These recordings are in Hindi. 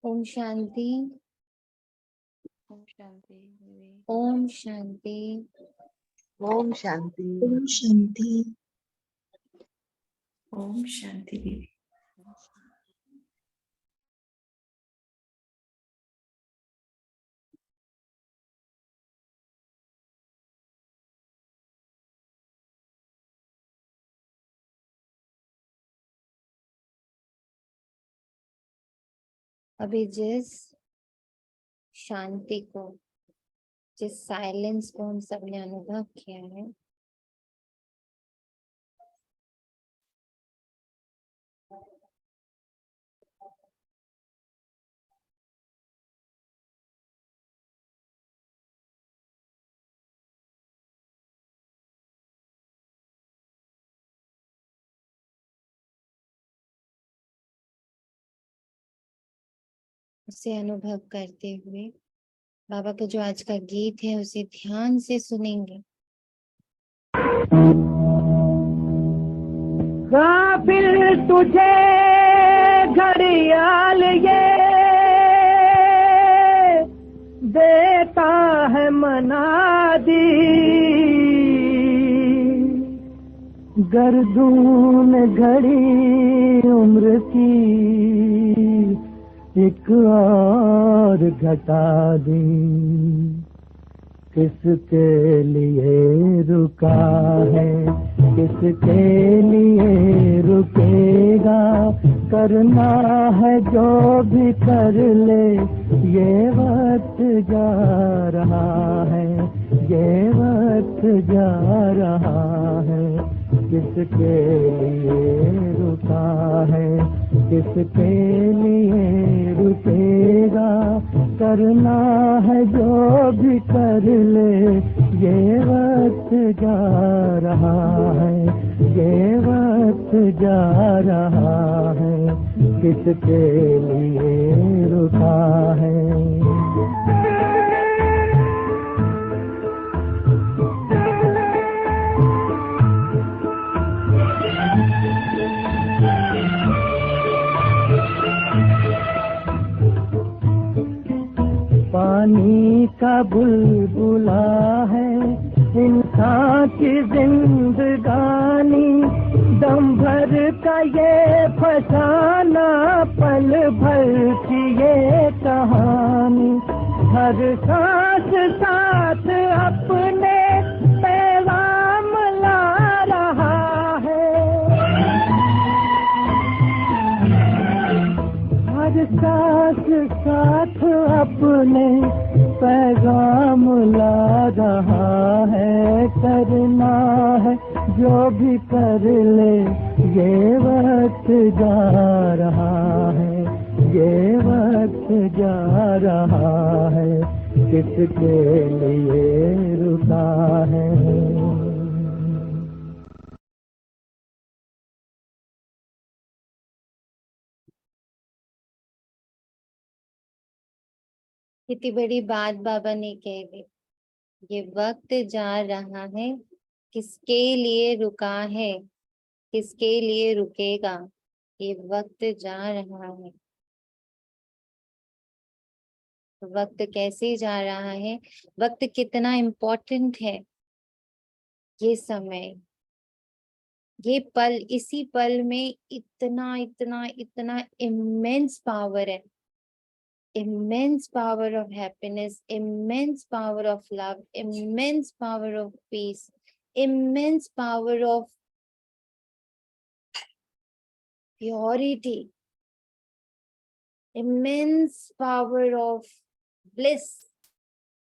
ओम शांति। ओम शांति। ओम शांति। ओम शांति। ओम शांति। ओम शांति दीदी। अभी जिस शांति को, जिस साइलेंस को हम सब ने अनुभव किया है, उसे अनुभव करते हुए बाबा का जो आज का गीत है उसे ध्यान से सुनेंगे। गाफिल तुझे घड़ियाल ये देता है मनादी, गर्दून घड़ी उम्र की एक और घटा दी। किसके लिए रुका है, किसके लिए रुकेगा, करना है जो भी कर ले, ये वक्त जा रहा है, ये वक्त जा रहा है। किसके लिए रुका है, किसके लिए रुकेगा, करना है जो भी कर ले, ये वक्त जा रहा है, ये वक्त जा रहा है। किसके लिए रुका है। पानी का बुलबुला है इंसान की जिंदगानी, दम भर का ये फसाना, पल भर की ये कहानी। हर सांस साथ अपने पैगाम ला रहा है, हर सांस साथ अपने पैगाम ला रहा है। करना है जो भी कर ले, ये वक्त जा रहा है, ये वक्त जा रहा है। किसके लिए रुका है। कितनी बड़ी बात बाबा ने कह दी। ये वक्त जा रहा है, किसके लिए रुका है, किसके लिए रुकेगा, ये वक्त जा रहा है। वक्त कैसे जा रहा है, वक्त कितना इम्पोर्टेंट है। ये समय, ये पल, इसी पल में इतना इतना इतना इमेंस पावर है। Immense power of happiness, immense power of love, immense power of peace, immense power of purity, immense power of bliss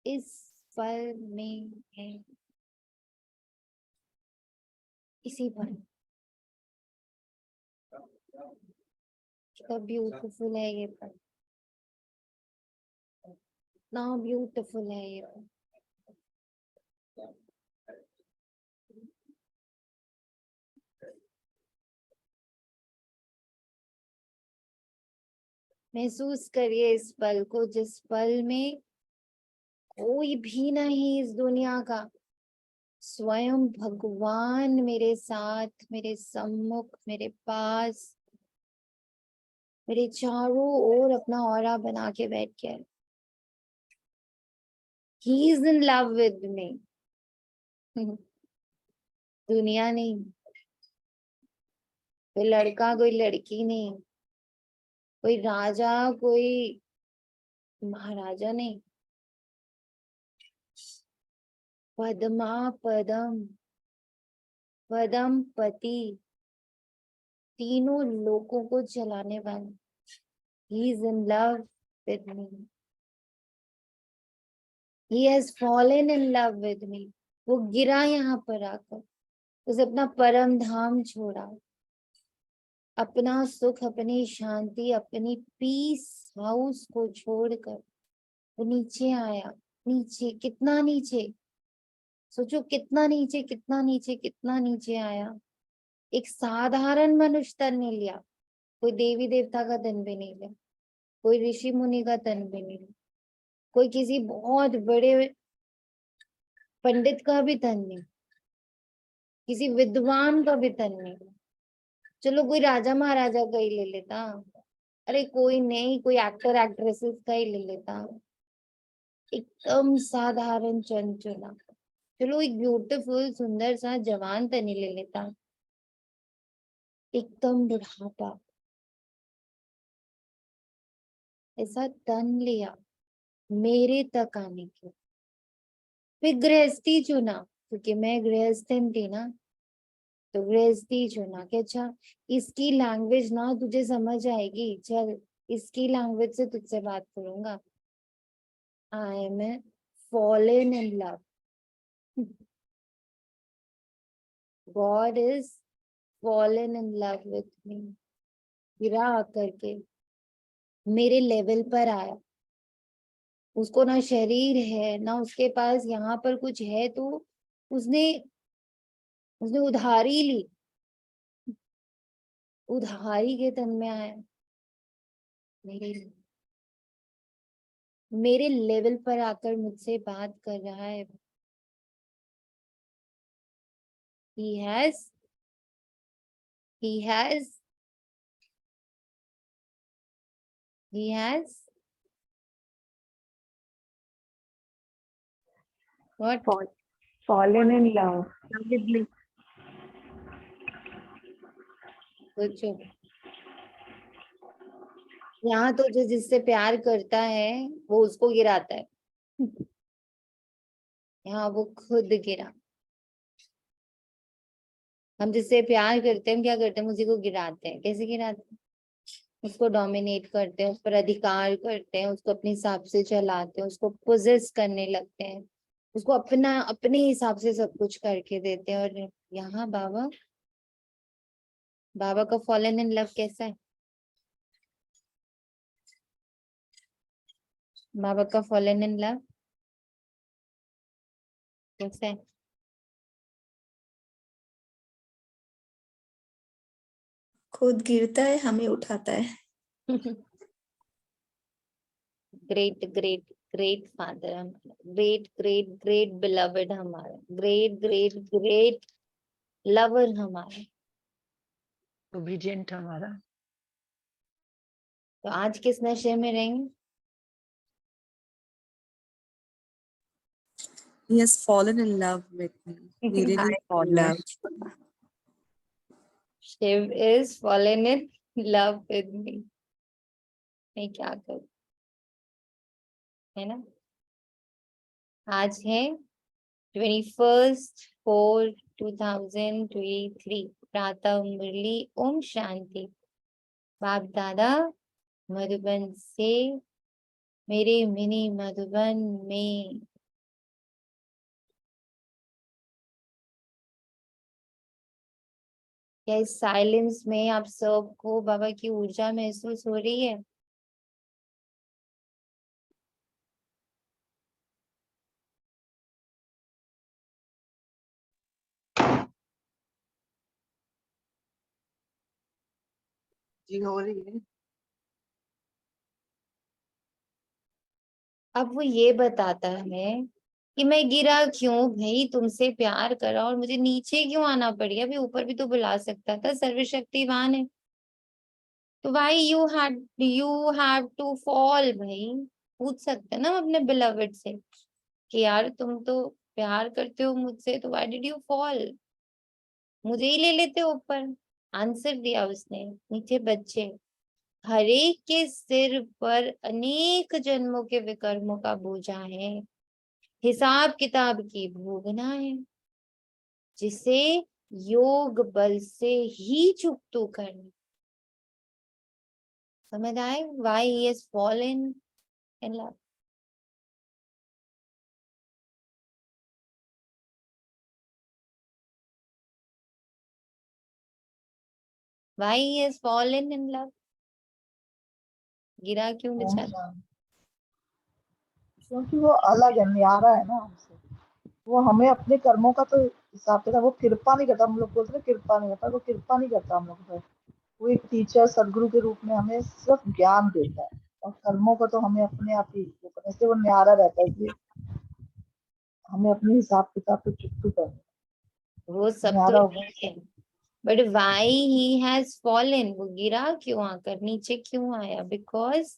इस पल में है, इसी पल। कितना ब्यूटीफुल है ये पल, कितना ब्यूटीफुल है ये पल। महसूस करिए इस पल को, जिस पल में कोई भी नहीं इस दुनिया का, स्वयं भगवान मेरे साथ, मेरे सम्मुख, मेरे पास मेरे चारों ओर अपना ऑरा बना के बैठ गया। He is in love with मी। दुनिया नहीं, कोई लड़का कोई लड़की नहीं, कोई राजा कोई महाराजा नहीं। पद्मा पदम पदम पति, तीनों लोगों को चलाने वाले। He is in love with me. He has fallen in love with मी। वो गिरा यहाँ पर आकर, उसे अपना परम धाम छोड़ा, अपना सुख, अपनी शांति, अपनी पीस हाउस को छोड़कर वो नीचे आया। नीचे, कितना नीचे, सोचो कितना नीचे, कितना नीचे, कितना नीचे आया। एक साधारण मनुष्य तन नहीं लिया, कोई देवी देवता का तन भी नहीं लिया, कोई ऋषि मुनि का तन भी नहीं लिया, कोई किसी बहुत बड़े पंडित का भी तन नहीं, किसी विद्वान का भी तन नहीं। चलो कोई राजा महाराजा का ही ले लेता, अरे कोई नहीं, कोई एक्टर एक्ट्रेसेस का ही ले लेता। एकदम साधारण चंचला, चलो एक ब्यूटीफुल सुंदर सा जवान तनी ले लेता। एकदम बुढ़ापा, ऐसा तन लिया मेरे तक आने के। फिर गृहस्थी चुना, क्योंकि मैं गृहस्थन थी ना, तो गृहस्थी चुना कि अच्छा इसकी लैंग्वेज ना तुझे समझ आएगी, चल इसकी लैंग्वेज से तुझसे बात करूंगा। I am fallen in love. God is fallen in love with me. गिरा आकर के मेरे लेवल पर आया। उसको ना शरीर है ना उसके पास यहाँ पर कुछ है, तो उसने उसने उधारी ली, उधारी के तन में आया। मेरे लेवल पर आकर मुझसे बात कर रहा है। he has he has he has what? Fallen in love. सोचो, यहाँ तो जो जिससे प्यार करता है वो उसको गिराता है, यहाँ वो खुद गिरा। हम जिससे प्यार करते हैं, हम क्या करते हैं, उसी को गिराते हैं। कैसे गिराते हैं? उसको डोमिनेट करते हैं, उस पर अधिकार करते हैं, उसको अपने हिसाब से चलाते हैं, उसको पोजेस करने लगते हैं, उसको अपना अपने हिसाब से सब कुछ करके देते हैं। और यहाँ बाबा बाबा का फॉलन इन लव कैसा है? बाबा का फॉलन इन लव कैसा है? खुद गिरता है, हमें उठाता है। ग्रेट ग्रेट ग्रेट फादर हमारा, ग्रेट ग्रेट ग्रेट बिलवड हमारा, ग्रेट ग्रेट ग्रेट लवर हमारा। ओबीडिएंट हमारा। तो आज किस नशे में रहेंगे? He has fallen in love with me. He really fallen. Love. Shiv is fallen in love with me. मैं क्या करूं, है ना। आज है 21/4/2023, प्रातः मुरली ओम शांति। बाप दादा मधुबन से मेरे मिनी मधुबन में क्या इस साइलेंस में आप सबको बाबा की ऊर्जा महसूस हो रही है? जी हो रही है। अब वो ये बताता है कि मैं गिरा क्यों भाई, तुमसे प्यार करा और मुझे नीचे क्यों आना पड़ गया? अभी ऊपर भी तो बुला सकता था, सर्वशक्तिवान है। तो भाई यू हैव टू फॉल। भाई पूछ सकते हैं ना हम अपने बिलवड से कि यार तुम तो प्यार करते हो मुझसे, तो व्हाई डिड यू फॉल, मुझे ही ले लेते हो ऊपर। आंसर दिया उसने, नीचे बच्चे, हर एक के सिर पर अनेक जन्मों के विकर्मों का बोझा है, हिसाब किताब की भोगना है, जिसे योग बल से ही चुकतू करना। समझ आए? Why he has fallen in love. Why he has fallen in love, गिरा क्यों बेचारा? क्योंकि वो अलग है, न्यारा है ना हमसे। वो हमें अपने कर्मों का तो हिसाब किताब, वो कृपा नहीं करता। हम लोग बोलते हैं कृपा नहीं करता, वो कृपा नहीं करता हम लोग पर। वो एक टीचर सदगुरु के रूप में हमें सिर्फ ज्ञान देता है, और कर्मों को तो हमें अपने आप ही वो करना है। इसलिए वो न्यारा रहता है, इसलिए हमें अपने हिसाब किताब पे चुकतू करना वो सब तो न्यारा होगा। ठीक है, but why he has fallen, वो गिरा क्यों, आकर नीचे क्यों आया? बिकॉज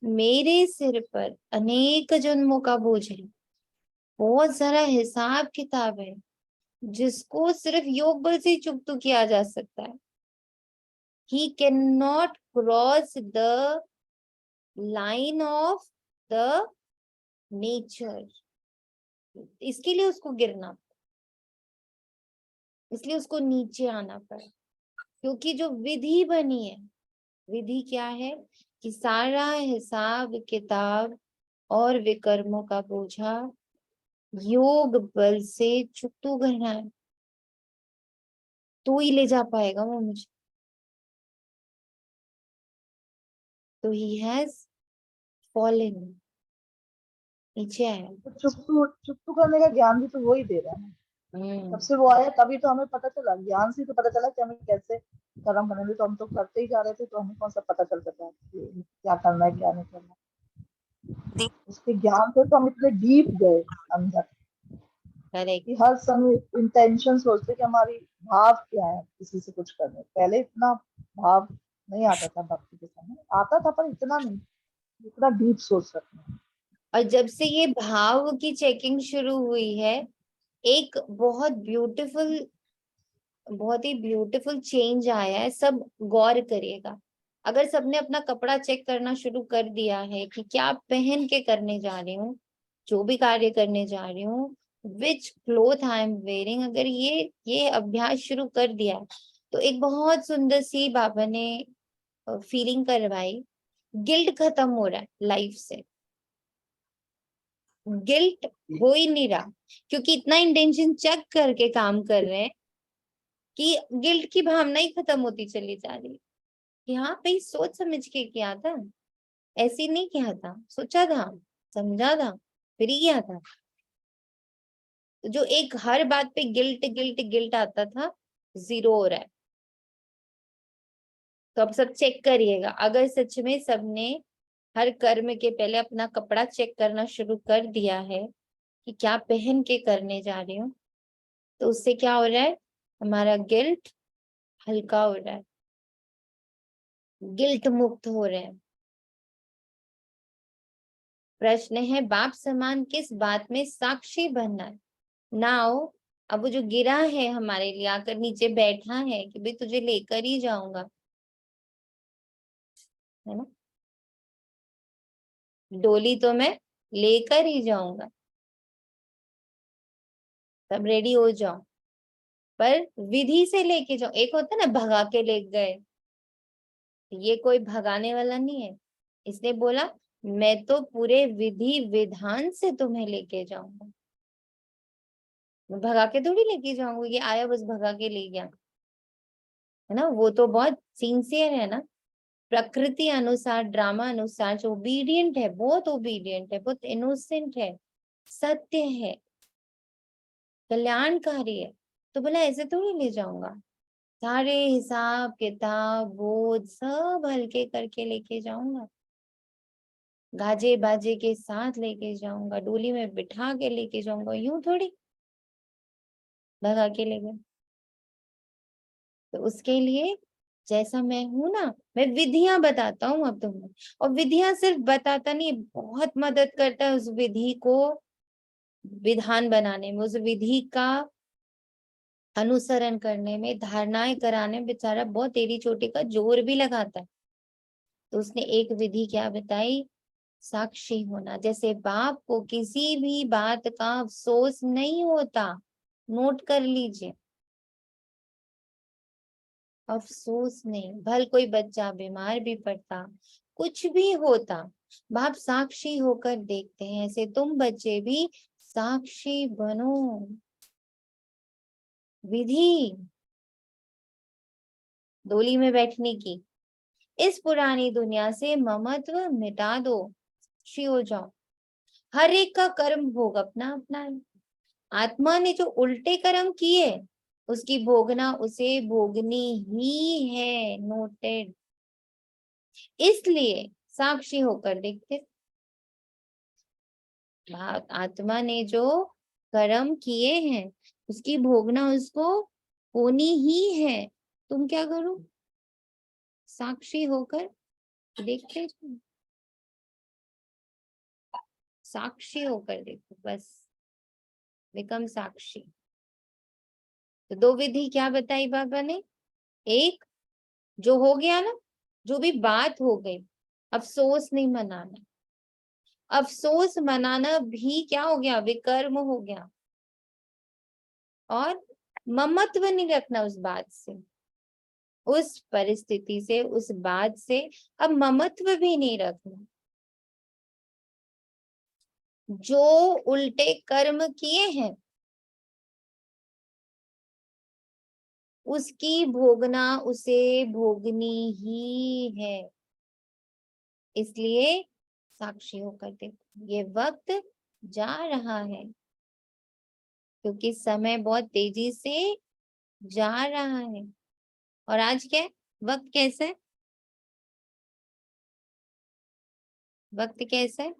मेरे सिर पर अनेक जन्मों का बोझ है, बहुत सारा हिसाब किताब है, जिसको सिर्फ योग बल से ही चुकतू किया जा सकता है। He can not cross the line of the nature, इसके लिए उसको गिरना, इसलिए उसको नीचे आना पड़ा। क्योंकि जो विधि बनी है, विधि क्या है कि सारा हिसाब किताब और विकर्मों का बोझा योग बल से चुकतू करना है, तो ही ले जा पाएगा वो मुझे। तो ही हैज फॉलन, नीचे आया। तो चुकतू चुकतू करने का ज्ञान भी तो वो ही दे रहा है ना। तब से वो आया, तभी तो हमें पता चला, ज्ञान से तो पता चला कि हमें कैसे कर्म करने में। तो हम तो करते ही जा रहे थे, तो हमें कौन सा पता चल सकता है कि क्या करना है क्या नहीं करना। उसके ज्ञान से तो हम इतने डीप गए अंदर करेक्ट। कि हर समय इंटेंशन सोचते कि हमारी भाव क्या है किसी से कुछ करने। पहले इतना भाव नहीं आता था भक्ति के समय, आता था पर इतना नहीं, इतना डीप सोच सकते। और जब से ये भाव की चेकिंग शुरू हुई है, एक बहुत ही ब्यूटीफुल चेंज आया है। सब गौर करिएगा, अगर सबने अपना कपड़ा चेक करना शुरू कर दिया है कि क्या पहन के करने जा रही हूँ, जो भी कार्य करने जा रही हूँ, विच क्लोथ आई एम वेयरिंग, अगर ये अभ्यास शुरू कर दिया है, तो एक बहुत सुंदर सी बाबा ने फीलिंग करवाई। गिल्ट खत्म हो रहा है लाइफ से, गिल्ट हो ही नहीं रहा, क्योंकि इतना इंटेंशन चेक करके काम कर रहे हैं कि गिल्ट की भावना ही खत्म होती चली जा रही है कि हाँ भाई सोच समझ के किया था, ऐसे नहीं किया था, सोचा था, समझा था, फिर ही किया था। तो जो एक हर बात पे गिल्ट गिल्ट गिल्ट आता था, जीरो हो रहा है। तो अब सब चेक करिएगा, अगर सच में सबने हर कर्म के पहले अपना कपड़ा चेक करना शुरू कर दिया है कि क्या पहन के करने जा रही हूँ, तो उससे क्या हो रहा है, हमारा गिल्ट हल्का हो रहा है, गिल्ट मुक्त हो रहे हैं। प्रश्न है, बाप समान किस बात में साक्षी बनना है? नाउ अब वो जो गिरा है हमारे लिए आकर नीचे बैठा है कि भाई तुझे लेकर ही जाऊंगा, है ना, डोली तो मैं लेकर ही जाऊंगा, सब रेडी हो जाओ, पर विधि से लेके जाओ। एक होता है ना भगा के ले गए, ये कोई भगाने वाला नहीं है। इसने बोला मैं तो पूरे विधि विधान से तुम्हें लेके जाऊंगा, मैं भगा के थोड़ी लेके जाऊंगा, ये आया बस भगा के ले गया, है ना। वो तो बहुत सिंसियर है ना, प्रकृति अनुसार ड्रामा अनुसार जो ओबीडियंट है, बहुत ओबीडियंट है, बहुत इनोसेंट है, सत्य है, कल्याणकारी है। तो बोला ऐसे थोड़ी ले जाऊंगा, सारे हिसाब किताब बोझ सब हल्के करके लेके जाऊंगा, गाजे बाजे के साथ लेके जाऊंगा, डोली में बिठा के लेके जाऊंगा, यूं थोड़ी भगा के ले गए। तो उसके लिए जैसा मैं हूं ना, मैं विधियां बताता हूँ अब तुम्हें, और विधियां सिर्फ बताता नहीं, बहुत मदद करता है उस विधि को विधान बनाने में, उस विधि का अनुसरण करने में, धारणाएं कराने में बेचारा बहुत टेढ़ी चोटी का जोर भी लगाता है। तो उसने एक विधि क्या बताई, साक्षी होना। जैसे बाप को किसी भी बात का अफसोस नहीं होता, नोट कर लीजिए, अफसोस नहीं। भल कोई बच्चा बीमार भी पड़ता, कुछ भी होता, बाप साक्षी होकर देखते हैं। ऐसे तुम बच्चे भी साक्षी बनो। विधि डोली में बैठने की, इस पुरानी दुनिया से ममत्व मिटा दो, साक्षी हो जाओ। हर एक का कर्म भोग अपना अपना है। आत्मा ने जो उल्टे कर्म किए उसकी भोगना उसे भोगनी ही है, नोटेड। इसलिए साक्षी होकर देखते, आत्मा ने जो कर्म किए हैं उसकी भोगना उसको होनी ही है। तुम क्या करो, साक्षी होकर देखते जाओ, साक्षी होकर देखो, बस बिकम साक्षी। तो दो विधि क्या बताई बाबा ने, एक जो हो गया ना, जो भी बात हो गई, अफसोस नहीं मनाना। अफसोस मनाना भी क्या हो गया, विकर्म हो गया। और ममत्व नहीं रखना उस बात से, उस परिस्थिति से, उस बात से अब ममत्व भी नहीं रखना। जो उल्टे कर्म किए हैं उसकी भोगना उसे भोगनी ही है। इसलिए साक्षी होकर देखो, ये वक्त जा रहा है, क्योंकि समय बहुत तेजी से जा रहा है। और आज क्या है, वक्त कैसा है, वक्त कैसा है,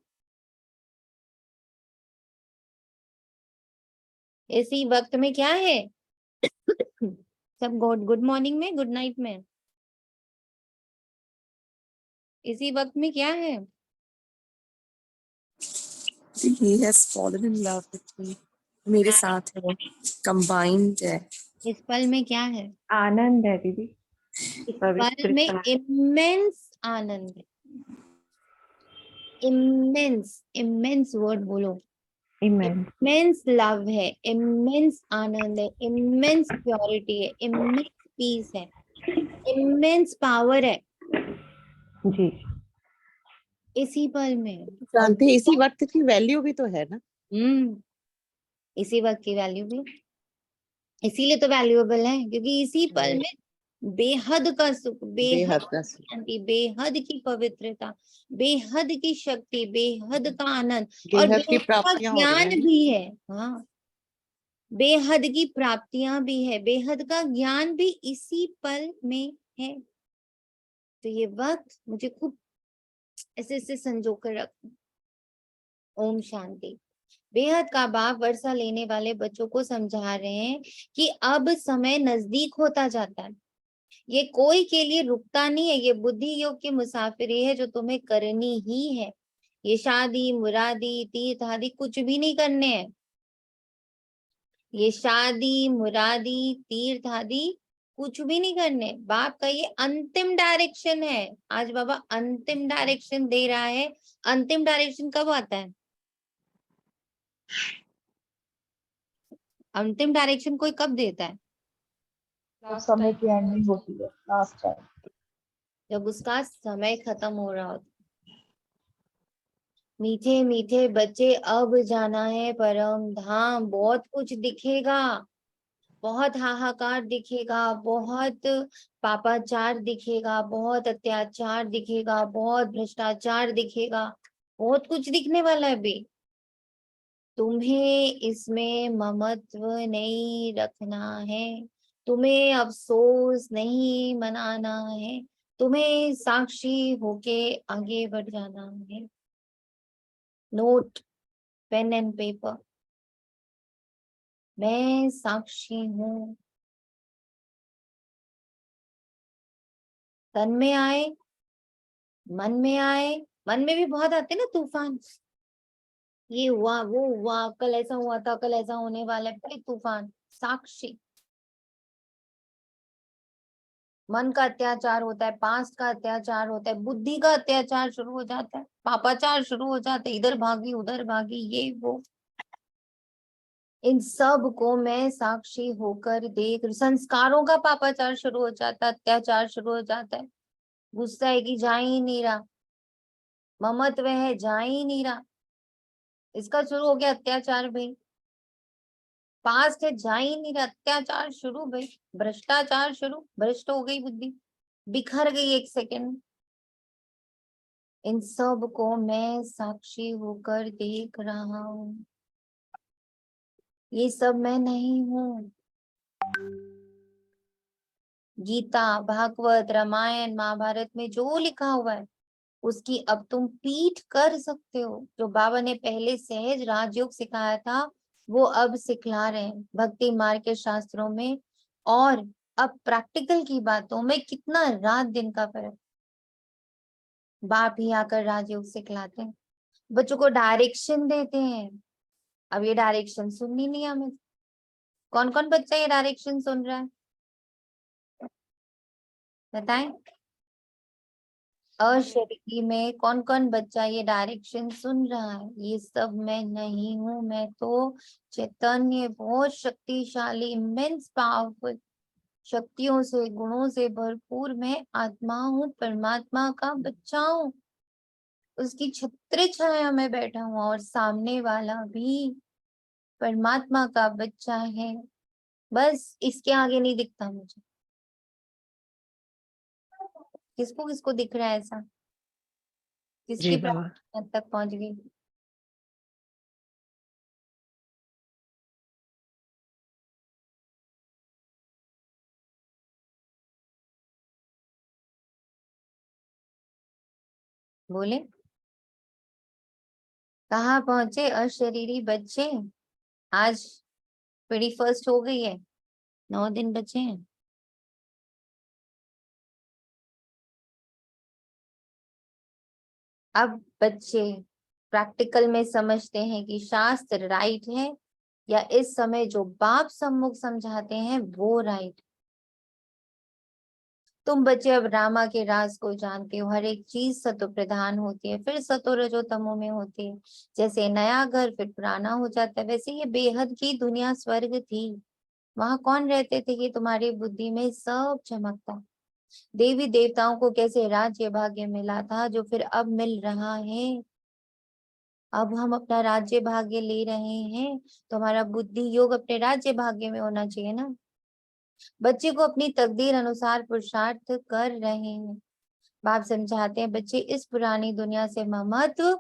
इसी वक्त में क्या है सब गुड गुड मॉर्निंग में, गुड नाइट में, इसी वक्त में क्या है, He has fallen in love with me. मेरे साथ है, combined है। इस पल में क्या है, आनंद है दीदी, इस पल में पवित्रता। इमेंस आनंद है। इमेंस, इमेंस वर्ड बोलो, इमेंस। इमेंस लव है, इमेंस आनंद है, इमेंस प्योरिटी है, इमेंस पीस है, इमेंस पावर है जी इसी पल में। जानते हैं इसी वक्त की वैल्यू भी तो है ना। इसी वक्त की वैल्यू भी, इसीलिए तो वैल्यूएबल है, क्योंकि इसी पल में बेहद का सुख, बेहद बेहद की का सुख, शांति, बेहद की पवित्रता, बेहद की शक्ति, बेहद का आनंद, और बेहद की बेहद का प्राप्तियां हो रही ज्ञान हैं। भी है। हाँ, बेहद की प्राप्तियां भी है, बेहद का ज्ञान भी इसी पल में है। तो ये वक्त मुझे खूब ऐसे ऐसे संजो कर रख। ओम शांति। बेहद का बाप वर्षा लेने वाले बच्चों को समझा रहे हैं कि अब समय नजदीक होता जाता है, ये कोई के लिए रुकता नहीं है, ये बुद्धि योग की मुसाफिरी है जो तुम्हें करनी ही है। ये शादी मुरादी तीर्थ आदि कुछ भी नहीं करने हैं, ये शादी मुरादी तीर्थ आदि कुछ भी नहीं करने। बाप का ये अंतिम डायरेक्शन है। आज बाबा अंतिम डायरेक्शन दे रहा है। अंतिम डायरेक्शन कब आता है, अंतिम डायरेक्शन कोई कब देता है, जब समय की एंडिंग होती है, लास्ट टाइम, जब उसका समय खत्म हो रहा होता। मीठे मीठे बच्चे, अब जाना है परम धाम। बहुत कुछ दिखेगा, बहुत हाहाकार दिखेगा, बहुत पापाचार दिखेगा, बहुत अत्याचार दिखेगा, बहुत भ्रष्टाचार दिखेगा, बहुत कुछ दिखने वाला है अभी। तुम्हें इसमें ममत्व नहीं रखना है, तुम्हें अफसोस नहीं मनाना है, तुम्हें साक्षी होके आगे बढ़ जाना है। नोट, पेन एंड पेपर, मैं साक्षी हूँ, तन में आए, मन में आए, मन में भी बहुत आते ना तूफान, ये हुआ वो हुआ, कल ऐसा हुआ था, कल ऐसा होने वाला है, बड़े तूफान। साक्षी, मन का अत्याचार होता है, पास्ट का अत्याचार होता है, बुद्धि का अत्याचार शुरू हो जाता है, पापाचार शुरू हो जाता है, इधर भागी उधर भागी, ये वो। इन सब को मैं साक्षी होकर देख, संस्कारों का पापाचार शुरू हो जाता है, अत्याचार शुरू हो जाता है। गुस्सा है कि जा ही नहीं रहा, ममत्व है जा ही नहीं रहा, इसका शुरू हो गया अत्याचार भाई। पास्ट है जा ही नहीं रहा, अत्याचार शुरू भाई, भ्रष्टाचार शुरू, भ्रष्ट हो गई बुद्धि, बिखर गई एक सेकंड में। इन सब को मैं साक्षी होकर देख रहा हूँ, ये सब मैं नहीं हूँ। गीता, भागवत, रामायण, महाभारत में जो लिखा हुआ है उसकी अब तुम पीठ कर सकते हो। जो बाबा ने पहले सहज राजयोग सिखाया था वो अब सिखला रहे हैं भक्ति मार्ग के शास्त्रों में। और अब प्रैक्टिकल की बातों में कितना रात दिन का फर्क, बाप ही आकर राजयोग सिखलाते हैं, बच्चों को डायरेक्शन देते हैं। अब ये डायरेक्शन सुननी नहीं हमें। कौन कौन बच्चा ये डायरेक्शन सुन रहा है बताएं? अशरीरी में कौन कौन बच्चा ये डायरेक्शन सुन रहा है? ये सब मैं नहीं हूँ, मैं तो चैतन्य, बहुत शक्तिशाली, इमेंस पावरफुल, शक्तियों से गुणों से भरपूर मैं आत्मा हूँ, परमात्मा का बच्चा हूँ, उसकी छत्र छाया में बैठा हूँ और सामने वाला भी परमात्मा का बच्चा है। बस इसके आगे नहीं दिखता मुझे। किसको किसको दिख रहा है ऐसा? किसकी जी बाबा। प्रार्थना तक पहुंच गई? बोले कहाँ पहुंचे अशरीरी बच्चे? आज पीढ़ी फर्स्ट हो गई है, 9 दिन बचे हैं। अब बच्चे प्रैक्टिकल में समझते हैं कि शास्त्र राइट है या इस समय जो बाप सम्मुख समझाते हैं वो राइट। तुम बच्चे अब रामा के राज को जानते हो, हर एक चीज सतो प्रधान होती है, फिर सतो रजो तमो में होती है। जैसे नया घर फिर पुराना हो जाता है, वैसे ये बेहद की दुनिया स्वर्ग थी, वहां कौन रहते थे? ये तुम्हारी बुद्धि में सब चमकता। देवी देवताओं को कैसे राज्य भाग्य मिला था जो फिर अब मिल रहा है। अब हम अपना राज्य भाग्य ले रहे हैं तो हमारा बुद्धि योग अपने राज्य भाग्य में होना चाहिए ना। बच्चे को अपनी तकदीर अनुसार पुरुषार्थ कर रहे हैं। बाप समझाते हैं बच्चे इस पुरानी दुनिया से ममत्व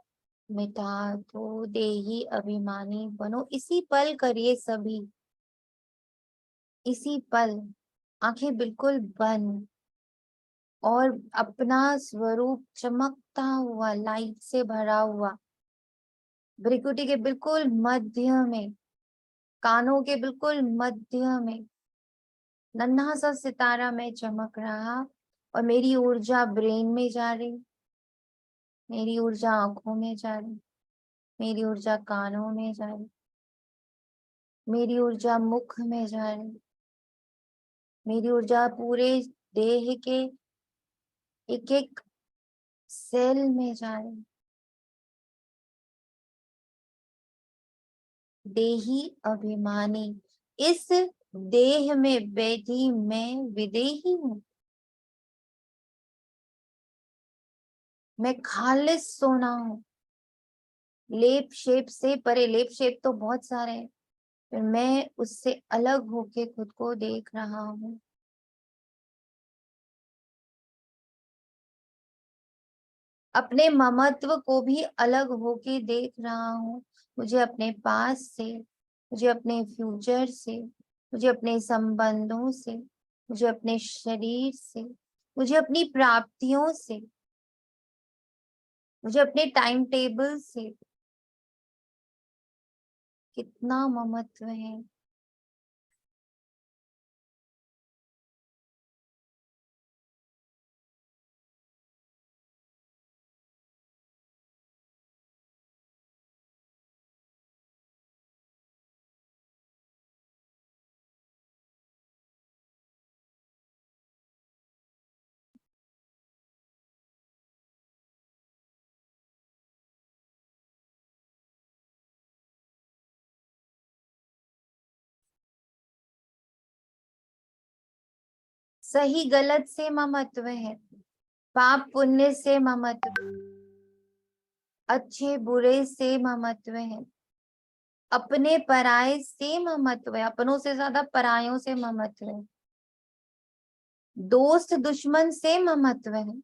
मिटा दो, देही अभिमानी बनो, इसी पल करिए सभी, इसी पल आंखें बिल्कुल बंद और अपना स्वरूप चमकता हुआ, लाइट से भरा हुआ, भ्रिकुटी के बिल्कुल मध्य में, कानों के बिल्कुल मध्य में नन्हा सा सितारा में चमक रहा। और मेरी ऊर्जा ब्रेन में जा रही, मेरी ऊर्जा आंखों में जा रही, मेरी ऊर्जा कानों में जा रही, मेरी ऊर्जा मुख में जा रही, मेरी ऊर्जा पूरे देह के एक एक सेल में जा रही। देही अभिमानी, इस देह में बैठी मैं विदेही हूँ, मैं खालिस सोना हूँ। लेप शेप से परे, लेप शेप तो बहुत सारे हैं, पर मैं उससे अलग होके खुद को देख रहा हूँ। अपने ममत्व को भी अलग होके देख रहा हूँ। मुझे अपने पास से, मुझे अपने फ्यूचर से, मुझे अपने संबंधों से, मुझे अपने शरीर से, मुझे अपनी प्राप्तियों से, मुझे अपने टाइम टेबल से कितना ममत्व है। सही गलत से ममत्व है, पाप पुण्य से ममत्व, अच्छे बुरे से ममत्व है, अपने पराये से ममत्व है, अपनों से ज्यादा परायों से ममत्व है, दोस्त दुश्मन से ममत्व है,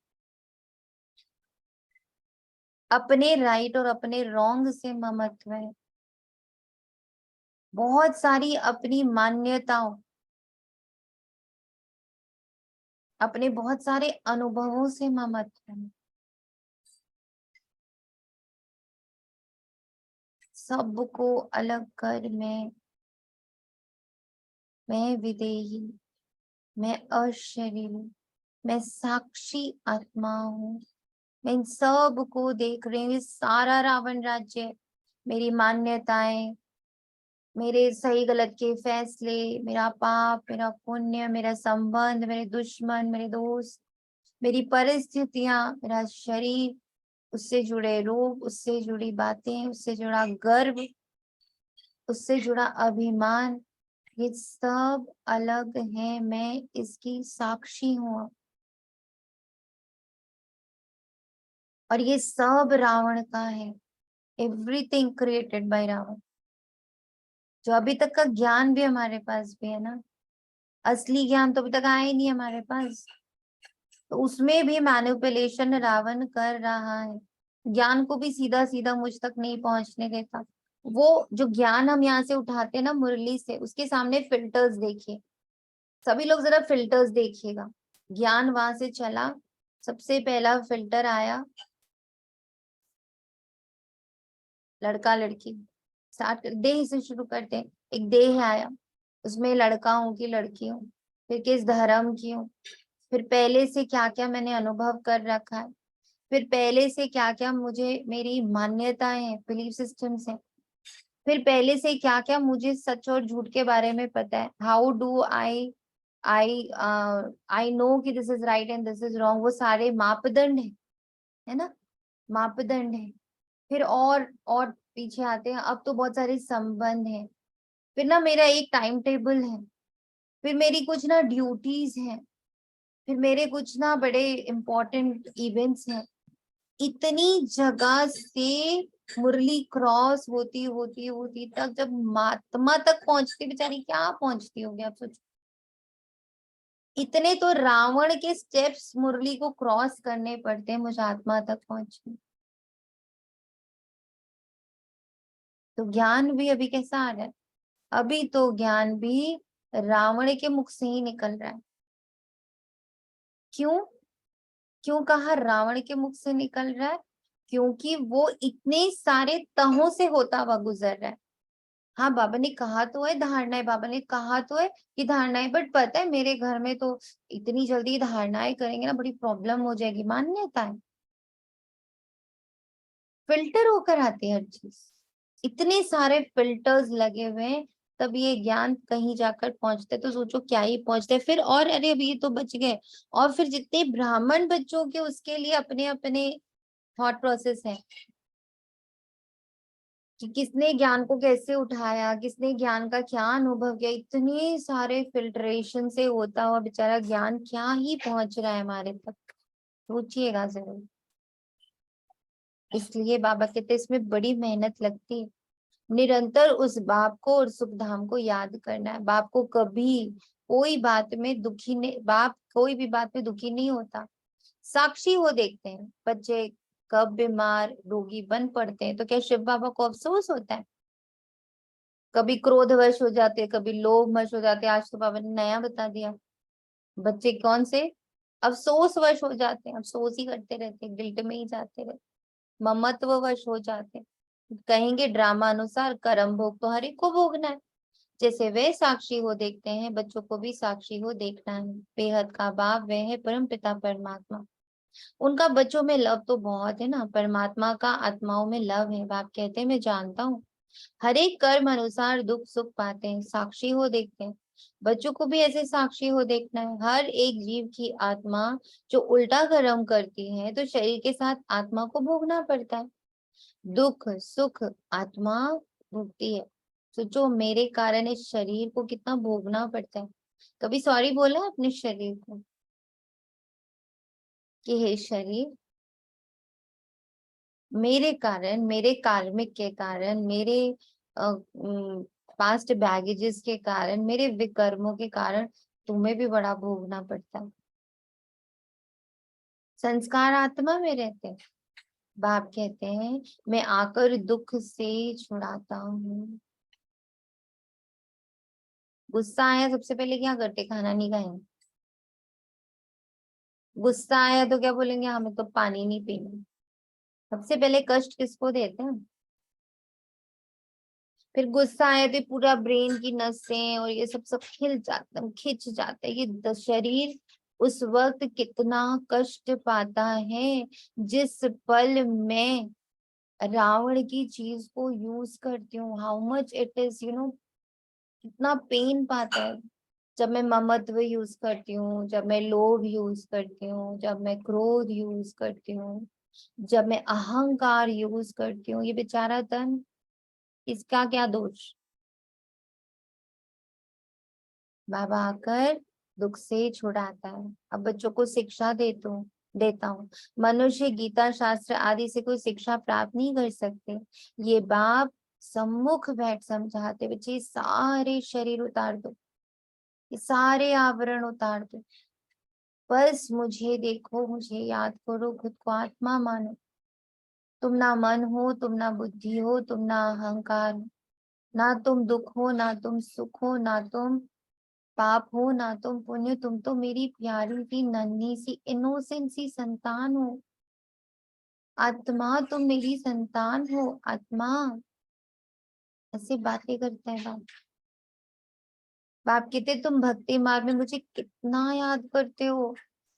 अपने राइट और अपने रॉन्ग से ममत्व है, बहुत सारी अपनी मान्यताओं, अपने बहुत सारे अनुभवों से ममत्व है। सबको अलग कर मैं विदेही, मैं अशरीरी, मैं साक्षी आत्मा हूँ, मैं इन सब को देख रही हूँ। ये सारा रावण राज्य, मेरी मान्यताएं, मेरे सही गलत के फैसले, मेरा पाप, मेरा पुण्य, मेरा संबंध, मेरे दुश्मन, मेरे दोस्त, मेरी परिस्थितियां, मेरा शरीर, उससे जुड़े रोग, उससे जुड़ी बातें, उससे जुड़ा गर्व, उससे जुड़ा अभिमान, ये सब अलग है, मैं इसकी साक्षी हूँ। और ये सब रावण का है, एवरीथिंग क्रिएटेड बाय रावण। जो अभी तक का ज्ञान भी हमारे पास भी है ना, असली ज्ञान तो अभी तक आया ही नहीं हमारे पास, तो उसमें भी मैनिपुलेशन रावण कर रहा है। ज्ञान को भी सीधा सीधा मुझ तक नहीं पहुंचने देता। वो जो ज्ञान हम यहाँ से उठाते हैं ना मुरली से, उसके सामने फिल्टर्स देखिए, सभी लोग जरा फिल्टर्स देखिएगा। ज्ञान वहां से चला, सबसे पहला फिल्टर आया लड़का लड़की, स्टार्ट कर देह से शुरू करते हैं। एक देह आया, उसमें लड़का हूँ कि लड़की हूँ, फिर किस धर्म की हूँ, फिर पहले से क्या क्या मैंने अनुभव कर रखा है, फिर पहले से क्या क्या मुझे मेरी मान्यताएं हैं, बिलीफ सिस्टम्स हैं, फिर पहले से क्या क्या मुझे सच और झूठ के बारे में पता है। हाउ डू आई नो कि this is right and this is wrong. वो सारे मापदंड है ना, मापदंड है। फिर और पीछे आते हैं, अब तो बहुत सारे संबंध हैं। फिर ना मेरा एक टाइम टेबल है, फिर मेरी कुछ ना ड्यूटीज हैं, फिर मेरे कुछ ना बड़े इम्पोर्टेंट इवेंट्स हैं। इतनी जगह से मुरली क्रॉस होती होती होती तक जब महात्मा तक पहुंचती, बेचारी क्या पहुंचती होगी आप सोचो। इतने तो रावण के स्टेप्स मुरली को क्रॉस करने पड़ते हैं मुझे आत्मा तक पहुंचने। तो ज्ञान भी अभी कैसा आ रहा है, अभी तो ज्ञान भी रावण के मुख से ही निकल रहा है। क्यों क्यों कहा रावण के मुख से निकल रहा है? क्योंकि वो इतने सारे तहों से होता हुआ गुजर रहा है। हाँ बाबा ने कहा तो है धारणाएं, बाबा ने कहा तो है कि धारणाएं, बट पता है मेरे घर में तो इतनी जल्दी धारणाएं करेंगे ना बड़ी प्रॉब्लम हो जाएगी। मान्यता है, फिल्टर होकर आती है हर चीज, इतने सारे फिल्टर्स लगे हुए हैं, तब ये ज्ञान कहीं जाकर पहुंचते। तो सोचो क्या ही पहुंचते फिर। और अरे अभी ये तो बच गए, और फिर जितने ब्राह्मण बच्चों के उसके लिए अपने अपने थॉट प्रोसेस है कि किसने ज्ञान को कैसे उठाया, किसने ज्ञान का क्या अनुभव किया। इतने सारे फिल्ट्रेशन से होता हुआ बेचारा ज्ञान क्या ही पहुंच रहा है हमारे तक, सोचिएगा जरूर। इसलिए बाबा कहते इसमें बड़ी मेहनत लगती है, निरंतर उस बाप को और सुख धाम को याद करना है। बाप को कभी कोई बात में दुखी नहीं, बाप कोई भी बात में दुखी नहीं होता। साक्षी हो देखते हैं बच्चे कब बीमार रोगी बन पड़ते हैं, तो क्या शिव बाबा को अफसोस होता है? कभी क्रोधवश हो जाते हैं, कभी लोभवश हो जाते हैं। आज तो बाबा ने नया बता दिया, बच्चे कौन से अफसोसवश हो जाते हैं, अफसोस ही करते रहते हैं, गिल्ट में ही जाते रहते, ममत्ववश हो जाते हैं। कहेंगे ड्रामा अनुसार कर्म भोग तो हर एक को भोगना है। जैसे वे साक्षी हो देखते हैं, बच्चों को भी साक्षी हो देखना है। बेहद का बाप वह है परम पिता परमात्मा। उनका बच्चों में लव तो बहुत है ना, परमात्मा का आत्माओं में लव है। बाप कहते हैं मैं जानता हूँ, हर एक कर्म अनुसार दुख सुख पाते हैं, साक्षी हो देखते हैं। बच्चों को भी ऐसे साक्षी हो देखना है। हर एक जीव की आत्मा जो उल्टा कर्म करती है तो शरीर के साथ आत्मा को भोगना पड़ता है। दुख सुख आत्मा भोगती है। सोचो मेरे कारण इस शरीर को कितना भोगना पड़ता है। कभी सॉरी बोला अपने शरीर को कि हे शरीर, मेरे कारण, मेरे कार्मिक के कारण, मेरे पास्ट बैगेजेस के कारण, मेरे विकर्मों के कारण तुम्हें भी बड़ा भोगना पड़ता है। संस्कार आत्मा में रहते हैं। बाप कहते हैं मैं आकर दुख से छुड़ाता हूँ। गुस्सा आया सबसे पहले क्या करते? खाना नहीं खाएंगे। गुस्सा आया तो क्या बोलेंगे? हमें तो पानी नहीं पीना। सबसे पहले कष्ट किसको देते हैं? फिर गुस्सा आया तो पूरा ब्रेन की नसें और ये सब खिल जाता है, खिंच जाता है। ये शरीर उस वक्त कितना कष्ट पाता है जिस पल में रावण की चीज को यूज करती हूँ। हाउ मच इट इज, कितना पेन पाता है जब मैं ममत्व यूज करती हूँ, जब मैं लोभ यूज करती हूँ, जब मैं क्रोध यूज करती हूँ, जब मैं अहंकार यूज करती हूँ। ये बेचारा तन, इसका क्या दोष? बाबा आकर दुख से छुड़ाता है। अब बच्चों को शिक्षा देता हूँ। मनुष्य गीता शास्त्र आदि से कोई शिक्षा प्राप्त नहीं कर सकते। ये बाप सम्मुख बैठ समझाते, बच्चे सारे शरीर उतार दो, ये सारे आवरण उतार दो, बस मुझे देखो, मुझे याद करो, खुद को आत्मा मानो। तुम ना मन हो, तुम ना बुद्धि हो, तुम ना अहंकार हो, ना तुम दुख हो, ना तुम सुख हो, ना तुम पाप हो, ना तुम पुण्य। तुम तो मेरी प्यारी सी नन्ही सी इनोसेंट सी संतान हो। आत्मा, तुम मेरी संतान हो। आत्मा ऐसे बातें करते हैं बाप। बाप कहते तुम भक्ति मार्ग में मुझे कितना याद करते हो।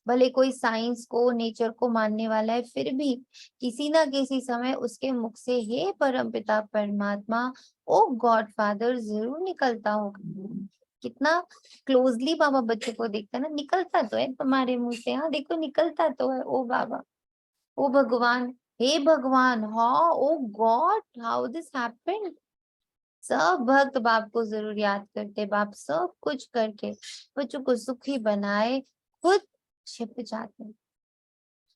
भले कोई साइंस को, नेचर को मानने वाला है, फिर भी किसी ना किसी समय उसके मुख से हे परमपिता परमात्मा, ओ गॉड फादर जरूर निकलता होगा। कितना क्लोजली बाबा बच्चे को देखता है ना, निकलता तो है तुम्हारे मुंह से, हाँ देखो निकलता तो है। ओ बाबा, ओ भगवान, हे भगवान, हाँ ओ गॉड, हाउ दिस हैपेंड। सब भक्त बाप को जरूर याद करते। बाप सब कुछ करके बच्चों को सुखी बनाए, खुद छिप जाते।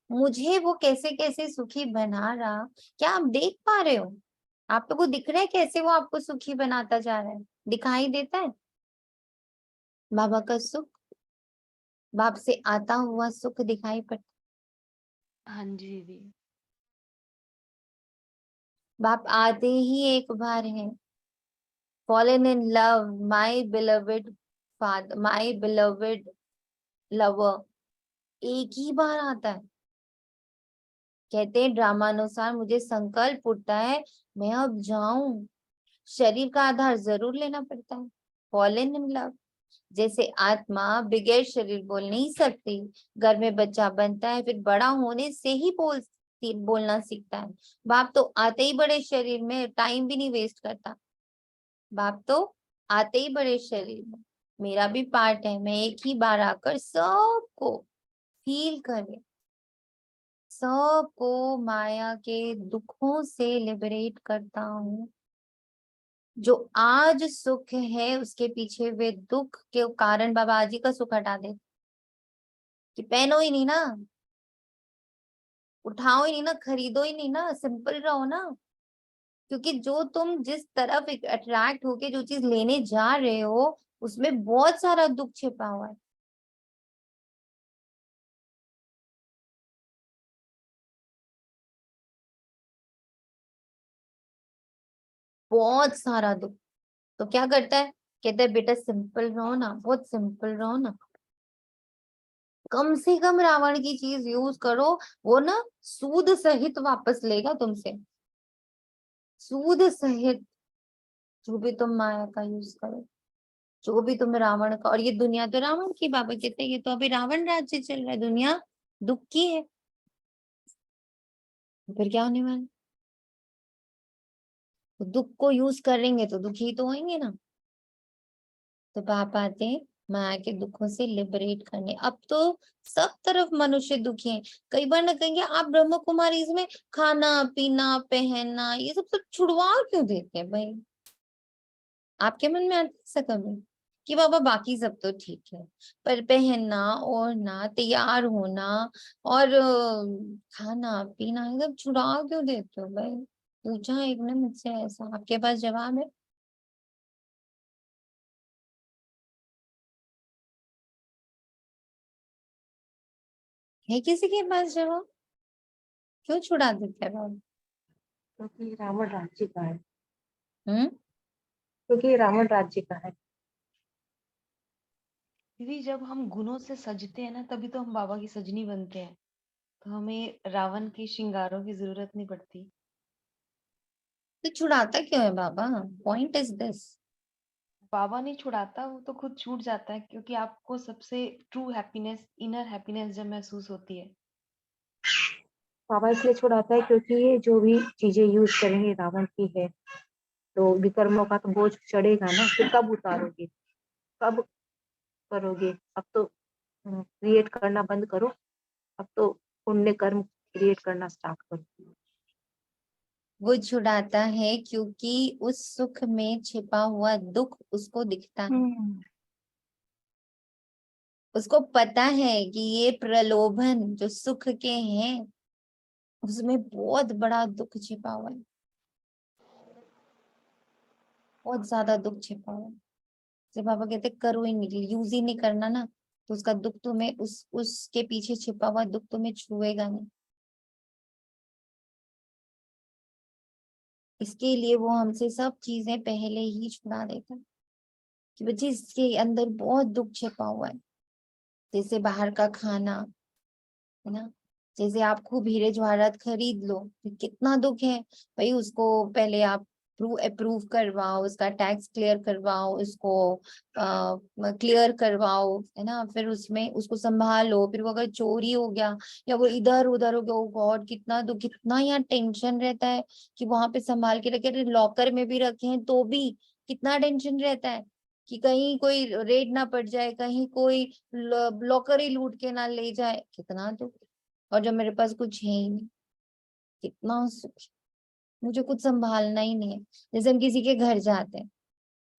मुझे वो कैसे कैसे सुखी बना रहा, क्या आप देख पा रहे हो? आप लोगों को दिख रहा है कैसे वो आपको सुखी बनाता जा रहा है? दिखाई देता है बाबा का सुख? बाप से आता हुआ सुख दिखाई पड़ता। हाँ जी दीदी। बाप आते ही एक बार है, fallen in love, my beloved father, my beloved lover, एक ही बार आता है। कहते हैं ड्रामानुसार मुझे संकल्प उठता है मैं अब जाऊं, शरीर का आधार जरूर लेना पड़ता है। फॉलन इन लव, जैसे आत्मा बगैर शरीर बोल नहीं सकती, घर में बच्चा बनता है, फिर बड़ा होने से ही बोलना सीखता है। बाप तो आते ही बड़े शरीर में, टाइम भी नहीं वेस्ट करता। बाप तो आते ही बड़े शरीर में, मेरा भी पार्ट है, मैं एक ही बार आकर सबको फील करे, सबको माया के दुखों से लिबरेट करता हूँ। जो आज सुख है उसके पीछे वे दुख के कारण बाबा आज ही का सुख हटा दे, कि पहनो ही नहीं ना, उठाओ ही नहीं ना, खरीदो ही नहीं ना, सिंपल रहो ना। क्योंकि जो तुम जिस तरफ अट्रैक्ट होके जो चीज लेने जा रहे हो उसमें बहुत सारा दुख छिपा हुआ है। बहुत सारा दुख। तो क्या करता है? कहता है बेटा सिंपल रहो ना, बहुत सिंपल रहो ना, कम से कम रावण की चीज यूज करो, वो ना सूद सहित वापस लेगा तुमसे, सूद सहित। जो भी तुम माया का यूज करो, जो भी तुम रावण का, और ये दुनिया तो रावण की, बाबा कहते हैं ये तो अभी रावण राज्य चल रहा है, दुनिया दुख की है। फिर क्या होने वाला? तो दुख को यूज करेंगे तो दुखी तो होंगे ना। तो बाप आते हैं माया के दुखों से लिबरेट करने। अब तो सब तरफ मनुष्य दुखी हैं। कई बार ना कहेंगे आप ब्रह्म कुमारी इसमें खाना पीना पहनना ये सब छुड़वा क्यों देते हैं भाई? आपके मन में आता है कभी? कि बाबा बाकी सब तो ठीक है, पर पहनना, ओढ़ना, तैयार होना और खाना पीना ये सब छुड़ा क्यों देते हो भाई? पूछा एक ने मुझसे ऐसा, आपके पास जवाब है? है किसी के पास जवाब? क्यों छुड़ा देते हैं बाबा? क्योंकि रावण राज्य का है। हम्म। क्योंकि रावण राज्य का है। दीदी जब हम गुणों से सजते हैं ना तभी तो हम बाबा की सजनी बनते हैं, तो हमें रावण के श्रृंगारों की जरूरत नहीं पड़ती। तो छुड़ाता क्यों है बाबा? Point is this. बाबा नहीं छुड़ाता, वो तो खुद छूट जाता है, क्योंकि आपको सबसे ट्रू हैप्पीनेस, इनर हैप्पीनेस जब महसूस होती है। बाबा इसलिए छुड़ाता है क्योंकि ये जो भी चीजें यूज करेंगे रावण की है, तो विकर्मों का तो बोझ चढ़ेगा ना, फिर कब उतारोगे, कब करोगे? अब तो क्रिएट करना बंद करो, अब तो पुण्य कर्म क्रिएट करना स्टार्ट करो। वो छुड़ाता है क्योंकि उस सुख में छिपा हुआ दुख उसको दिखता है। उसको पता है कि ये प्रलोभन जो सुख के हैं उसमें बहुत बड़ा दुख छिपा हुआ है, बहुत ज्यादा दुख छिपा हुआ है। जब बाबा कहते करो ही नहीं, यूज ही नहीं करना ना, तो उसका दुख तुम्हें उसके पीछे छिपा हुआ दुख तुम्हें छुएगा नहीं। इसके लिए वो हमसे सब चीजें पहले ही छुड़ा देता है कि बच्चे इसके अंदर बहुत दुख छिपा हुआ है। जैसे बाहर का खाना है ना, जैसे आप खूब हीरे जवाहरात खरीद लो तो कितना दुख है भाई, उसको पहले आप अप्रूव करवाओ, उसका टैक्स क्लियर करवाओ, उसको क्लियर करवाओ, है ना, फिर उसमें उसको संभालो, फिर वो अगर चोरी हो गया या वो इधर उधर हो गया, ओ गॉड कितना दुख, कितना यहाँ टेंशन रहता है कि वहां पे संभाल के रखे, लॉकर में भी रखे हैं तो भी कितना टेंशन रहता है कि कहीं कोई रेड ना पड़ जाए, कहीं कोई लॉकर ही लूट के ना ले जाए, कितना दुख। और जब मेरे पास कुछ है ही नहीं, कितना सुख, मुझे कुछ संभालना ही नहीं है। जैसे हम किसी के घर जाते हैं,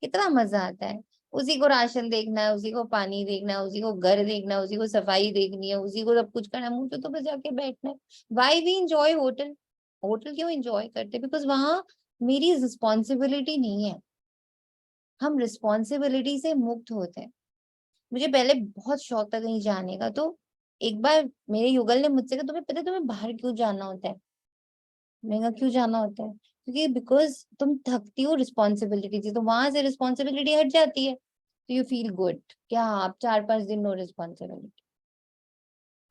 कितना मजा आता है, उसी को राशन देखना है, उसी को पानी देखना है, उसी को घर देखना है, उसी को सफाई देखनी है, उसी को सब कुछ करना है, मुझे तो बस जाके बैठना है। Why we enjoy hotel? Hotel क्यों इंजॉय करते? बिकॉज वहां मेरी रिस्पॉन्सिबिलिटी नहीं है, हम रिस्पॉन्सिबिलिटी से मुक्त होते हैं। मुझे पहले बहुत शौक था कहीं जाने का, तो एक बार मेरे युगल ने मुझसे कहा तुम्हें पता है तुम्हें बाहर क्यों जाना होता है? मैंने कहा क्यों जाना होता है? क्योंकि बिकॉज तुम थकती हो रिस्पॉन्सिबिलिटी से, तो वहां से रिस्पॉन्सिबिलिटी हट जाती है, तो यू फील गुड। क्या आप 4-5 दिन no responsibility?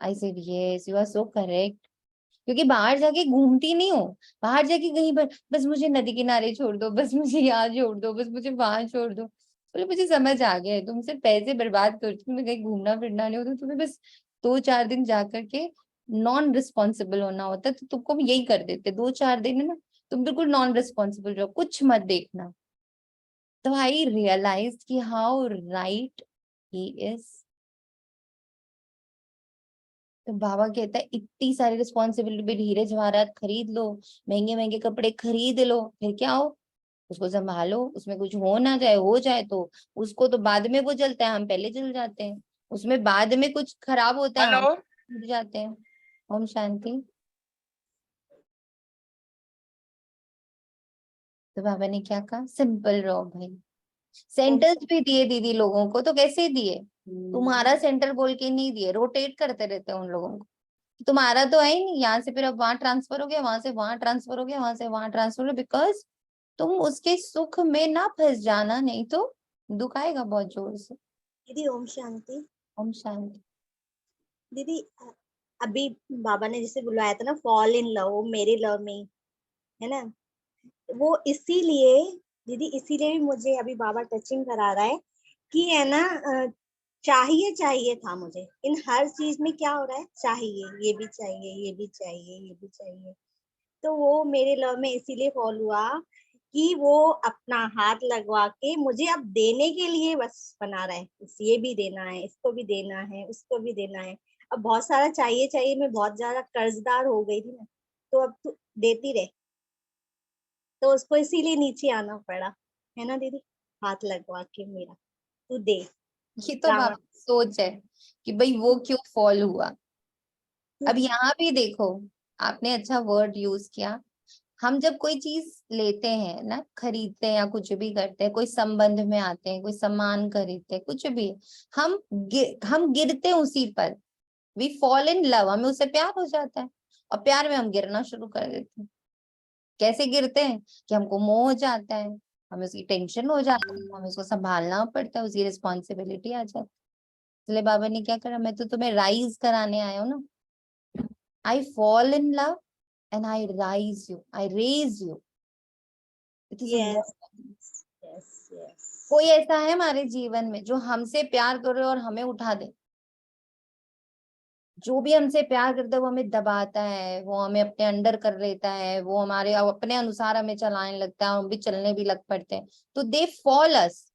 I said yes you are so correct. क्योंकि बाहर जाके घूमती नहीं हो, बाहर जाके कहीं पर बस मुझे नदी किनारे छोड़ दो, बस मुझे यहाँ छोड़ दो, बस मुझे वहां छोड़ दो। बोले मुझे समझ आ गया है, तुम सिर्फ पैसे बर्बाद करती हो, तुम्हें कहीं घूमना फिरना नहीं होता, तुम्हें बस 2-4 दिन जा करके नॉन रिस्पॉन्सिबल होना होता है, तो तुमको भी यही कर देते 2-4 दिन है ना, तुम बिल्कुल नॉन रिस्पॉन्सिबल रहो, कुछ मत देखना। तो आई रियलाइज कि हाउ राइट ही इज। तो बाबा कहता है इतनी सारी रिस्पॉन्सिबिलिटी, हीरे जवाहरात खरीद लो, महंगे महंगे कपड़े खरीद लो, फिर क्या हो, उसको संभालो, उसमें कुछ हो ना जाए, हो जाए तो उसको तो बाद में वो जलता है, हम पहले जल जाते हैं, उसमें बाद में कुछ खराब होता है हम हेलो। टूट जाते हैं। ओम शांति। तो बाबा ने क्या कहा, सिंपल रहो भाई। सेंटर्स भी दिए दीदी लोगों को, तो कैसे दिए? तुम्हारा सेंटर बोल के नहीं दिए, रोटेट करते रहते हैं उन लोगों को। तुम्हारा तो है ही नहीं, यहाँ से फिर अब वहां ट्रांसफर हो गया, वहां से वहां ट्रांसफर हो गया, वहां से वहां ट्रांसफर हो गया, बिकॉज तुम उसके सुख में ना फंस जाना, नहीं तो दुख आएगा बहुत जोर से। दीदी ओम शांति। ओम शांति। दीदी अभी बाबा ने जिसे बुलाया था ना, फॉल इन लव, मेरे लव में, है ना, वो इसीलिए दीदी, इसीलिए भी मुझे अभी बाबा टचिंग करा रहा है कि है ना, चाहिए चाहिए था मुझे इन हर चीज में, क्या हो रहा है, चाहिए, ये भी चाहिए, ये भी चाहिए, ये भी चाहिए। तो वो मेरे लव में इसीलिए फॉल हुआ कि वो अपना हाथ लगवा के मुझे अब देने के लिए बस बना रहा है, ये भी देना है, इसको भी देना है, उसको भी देना है। अब बहुत सारा चाहिए चाहिए, मैं बहुत ज्यादा कर्जदार हो गई थी ना, तो अब तू देती रहे, तो उसको इसीलिए नीचे आना पड़ा, है ना दीदी, हाथ लगवा के मेरा। तू दे। ये तो रावण। बाबा की सोच है कि भाई वो क्यों फॉल हुआ। अब यहाँ भी देखो, आपने अच्छा वर्ड यूज किया। हम जब कोई चीज लेते हैं ना, खरीदते हैं या कुछ भी करते हैं, कोई संबंध में आते हैं, कोई सामान खरीदते हैं, कुछ भी, हम गिरते हैं उसी पर। वी फॉल इन लव, हमें उससे प्यार हो जाता है और प्यार में हम गिरना शुरू कर देते हैं। कैसे गिरते हैं कि हमको मोह हो जाता है, हमें उसकी टेंशन हो जाती है, हमें उसको संभालना पड़ता है, उसकी रिस्पॉन्सिबिलिटी आ जाती है। इसलिए बाबा ने क्या करा, मैं तो तुम्हें राइज कराने आया हूँ ना। I fall in love and I rise you, I raise you. It is yes yes yes. कोई ऐसा है हमारे जीवन में जो हमसे प्यार करे और हमें उठा दे? जो भी हमसे प्यार करता है वो हमें दबाता है, वो हमें अपने अंडर कर लेता है, वो हमारे अपने अनुसार हमें चलाने लगता है, हम भी चलने भी लग पड़ते हैं, तो दे फॉल अस,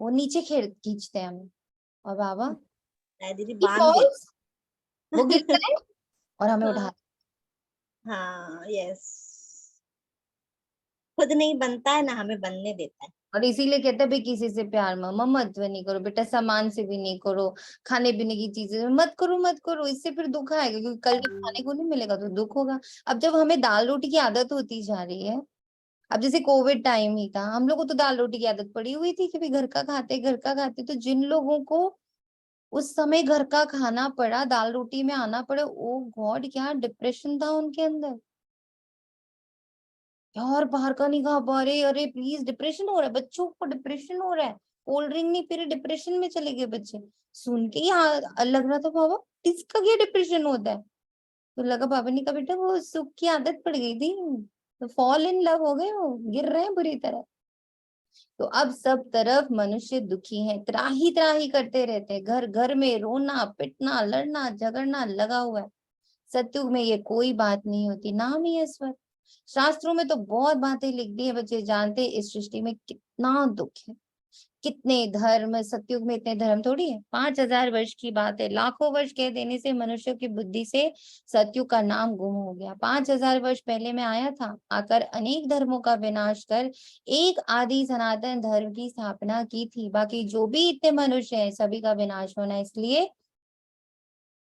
वो नीचे खींचते हैं हमें। और बाबा दीदी ही बांध दे। फॉल्स, वो गिरता है और हमें उठा। हाँ यस। खुद नहीं बनता है ना हमें बनने देता है। और इसीलिए कहते हैं भाई किसी से प्यार मत नहीं करो बेटा, सामान से भी नहीं करो, खाने पीने की चीजें मत करो मत करो, इससे फिर दुख आएगा, क्योंकि कल जब खाने को नहीं मिलेगा तो दुख होगा। अब जब हमें दाल रोटी की आदत होती जा रही है, अब जैसे कोविड टाइम ही था, हम लोग को तो दाल रोटी की आदत पड़ी हुई थी कि भाई घर का खाते घर का खाते, तो जिन लोगों को उस समय घर का खाना पड़ा, दाल रोटी में आना पड़े, ओ गॉड क्या डिप्रेशन था उनके अंदर। यार बाहर का नहीं खा पा रहे, अरे प्लीज डिप्रेशन हो रहा है, बच्चों को डिप्रेशन हो रहा है, कोल्ड ड्रिंक नहीं पी रहे डिप्रेशन में चले गए बच्चे। सुन के ही लग रहा था बाबा इसका क्या डिप्रेशन होता है। तो लगा बाबा ने कहा बेटा वो सुख की आदत पड़ गई थी, तो फॉल इन लव हो गए, वो गिर रहे हैं बुरी तरह। तो अब सब तरफ मनुष्य दुखी है, त्राही त्राही करते रहते हैं, घर घर में रोना पिटना लड़ना झगड़ना लगा हुआ है। सत्युग में ये कोई बात नहीं होती, नाम ही है स्वर्ग। शास्त्रों में तो बहुत बातें लिख दी है, बच्चे जानते हैं इस सृष्टि में कितना दुख है, कितने धर्म। सत्युग में इतने धर्म थोड़ी है, 5000 वर्ष की बात है, लाखों वर्ष कह देने से मनुष्यों की बुद्धि से सत्युग का नाम गुम हो गया। 5000 वर्ष पहले मैं आया था, आकर अनेक धर्मों का विनाश कर एक आदि सनातन धर्म की स्थापना की थी। बाकी जो भी इतने मनुष्य हैं सभी का विनाश होना, इसलिए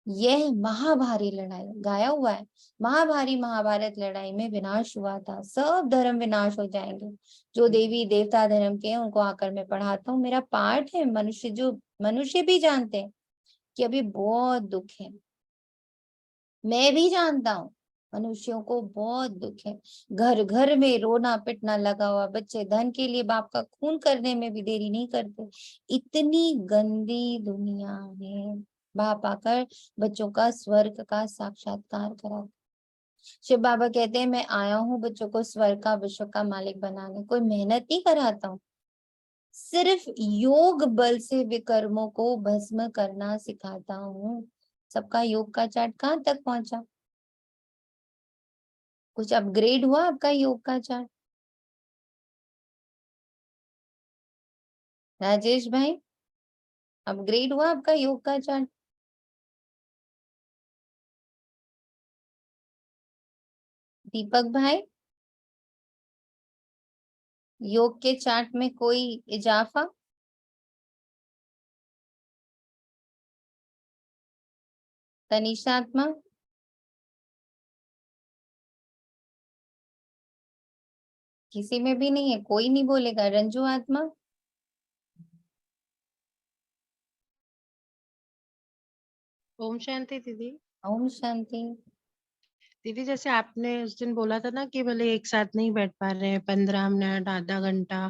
यह महाभारी लड़ाई गाया हुआ है। महाभारी महाभारत लड़ाई में विनाश हुआ था, सब धर्म विनाश हो जाएंगे। जो देवी देवता धर्म के हैं उनको आकर मैं पढ़ाता हूँ, मेरा पाठ है। मनुष्य जो मनुष्य भी जानते हैं कि अभी बहुत दुख है, मैं भी जानता हूँ मनुष्यों को बहुत दुख है। घर घर में रोना पिटना लगा हुआ, बच्चे धन के लिए बाप का खून करने में भी देरी नहीं करते। इतनी गंदी दुनिया है, बाप आकर बच्चों का स्वर्ग का साक्षात्कार करा। शिव बाबा कहते हैं मैं आया हूँ बच्चों को स्वर्ग का विश्व का मालिक बनाने, कोई मेहनत नहीं कराता हूँ, सिर्फ योग बल से विकर्मों को भस्म करना सिखाता हूँ। सबका योग का चार्ट कहाँ तक पहुंचा? कुछ अपग्रेड हुआ आपका योग का चार्ट? राजेश भाई अपग्रेड हुआ आपका योग का चार्ट? दीपक भाई योग के चार्ट में कोई इजाफा? तनिषा आत्मा? किसी में भी नहीं है, कोई नहीं बोलेगा। रंजू आत्मा? ओम शांति दीदी। ओम शांति। दीदी जैसे आपने उस दिन बोला था ना कि भले एक साथ नहीं बैठ पा रहे हैं 15 मिनट आधा घंटा,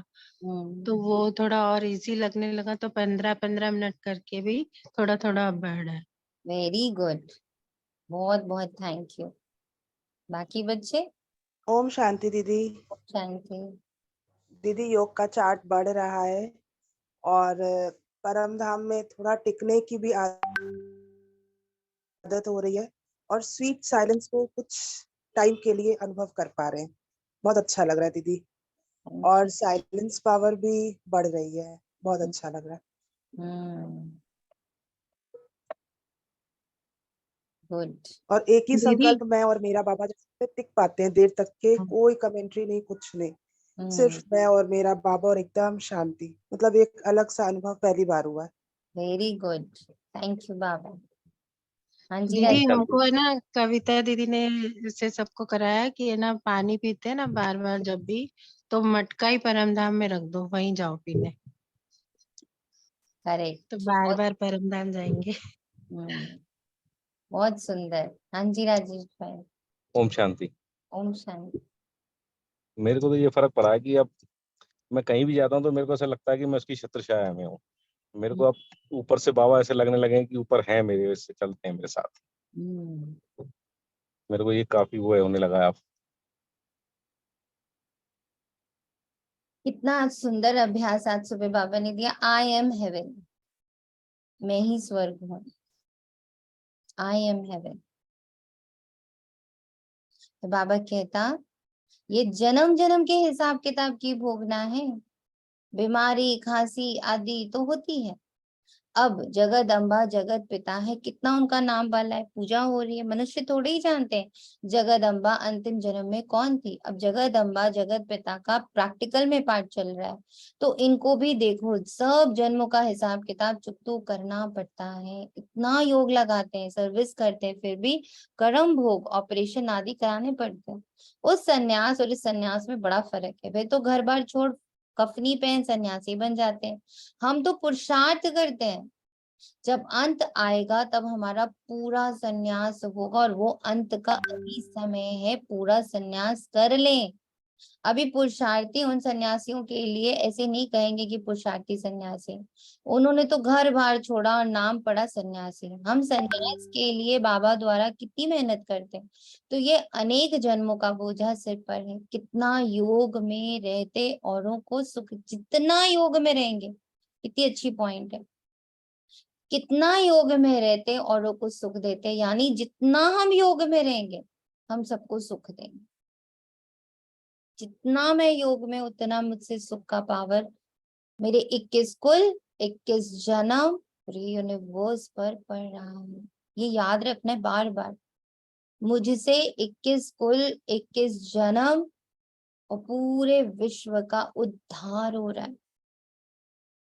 तो वो थोड़ा और इजी लगने लगा, तो 15-15 मिनट करके भी थोड़ा थोड़ा अब बढ़ रहा है। वेरी गुड, बहुत बहुत थैंक यू। बाकी बच्चे? ओम शांति दीदी। शांति। दीदी योग का चार्ट बढ़ रहा है और परम धाम में थोड़ा टिकने की भी आदत हो रही है और स्वीट साइलेंस को कुछ टाइम के लिए अनुभव कर पा रहे हैं। बहुत अच्छा लग रहा है दीदी, और साइलेंस पावर भी बढ़ रही है, बहुत अच्छा लग रहा है। गुड। और एक ही दीदी संकल्प मैं और मेरा बाबा जैसे टिक पाते हैं देर तक के, कोई कमेंट्री नहीं, कुछ नहीं, सिर्फ मैं और मेरा बाबा और एकदम शांति, मतलब एक अलग सा अनुभव पहली बार हुआ है। वेरी गुड, थैंक यू बाबा। हाँ जी दीदी राजीव। हमको है ना, कविता दीदी ने इससे सबको कराया कि है ना, पानी पीते हैं ना बार बार जब भी, तो मटका ही परमधाम में रख दो, वहीं जाओ पीने, करेक्ट। तो बार बार परमधाम जाएंगे। बहुत सुंदर। हाँ जी राजेश भाई। ओम शांति। ओम शांति। मेरे को तो ये फर्क पड़ा है कि अब मैं कहीं भी जाता हूँ तो मेरे को ऐसा लगता है कि मैं उसकी छत्रछाया में हूँ। मेरे को अब ऊपर से बाबा ऐसे लगने लगे हैं कि ऊपर है मेरे, से चलते हैं मेरे साथ। मेरे को ये काफी वो है होने लगा है अब। कितना सुंदर अभ्यास आज सुबह बाबा ने दिया। आई एम हेवन, मैं ही स्वर्ग हूँ। I am heaven. तो बाबा कहता ये जन्म जन्म के हिसाब किताब की भोगना है। बीमारी खांसी आदि तो होती है। अब जगदम्बा जगत पिता है, कितना उनका नाम वाला है, पूजा हो रही है। मनुष्य थोड़े ही जानते हैं जगदम्बा अंतिम जन्म में कौन थी। अब जगदम्बा जगत पिता का प्रैक्टिकल में पाठ चल रहा है, तो इनको भी देखो, सब जन्मों का हिसाब किताब चुकतो करना पड़ता है। इतना योग लगाते हैं, सर्विस करते हैं, फिर भी कर्म भोग ऑपरेशन आदि कराने पड़ते हैं। उस सन्यास और इस सन्यास में बड़ा फर्क है। वे तो घर बार छोड़ कफनी पहन सन्यासी बन जाते हैं, हम तो पुरुषार्थ करते हैं। जब अंत आएगा तब हमारा पूरा सन्यास होगा, और वो अंत का अभी समय है, पूरा सन्यास कर लें। अभी पुरुषार्थी उन सन्यासियों के लिए ऐसे नहीं कहेंगे कि पुरुषार्थी सन्यासी, उन्होंने तो घर बार छोड़ा और नाम पड़ा सन्यासी। हम सन्यास के लिए बाबा द्वारा कितनी मेहनत करते हैं, तो ये अनेक जन्मों का बोझा सिर पर है। कितना योग में रहते औरों को सुख, जितना योग में रहेंगे, कितनी अच्छी पॉइंट है, कितना योग में रहते औरों को सुख देते, यानी जितना हम योग में रहेंगे हम सबको सुख देंगे। जितना मैं योग में उतना मुझसे सुख का पावर मेरे 21 कुल 21 जन्म पूरे यूनिवर्स पर पड़ रहा है। ये याद रखना है बार बार, मुझसे 21 कुल 21 जन्म और पूरे विश्व का उद्धार हो रहा है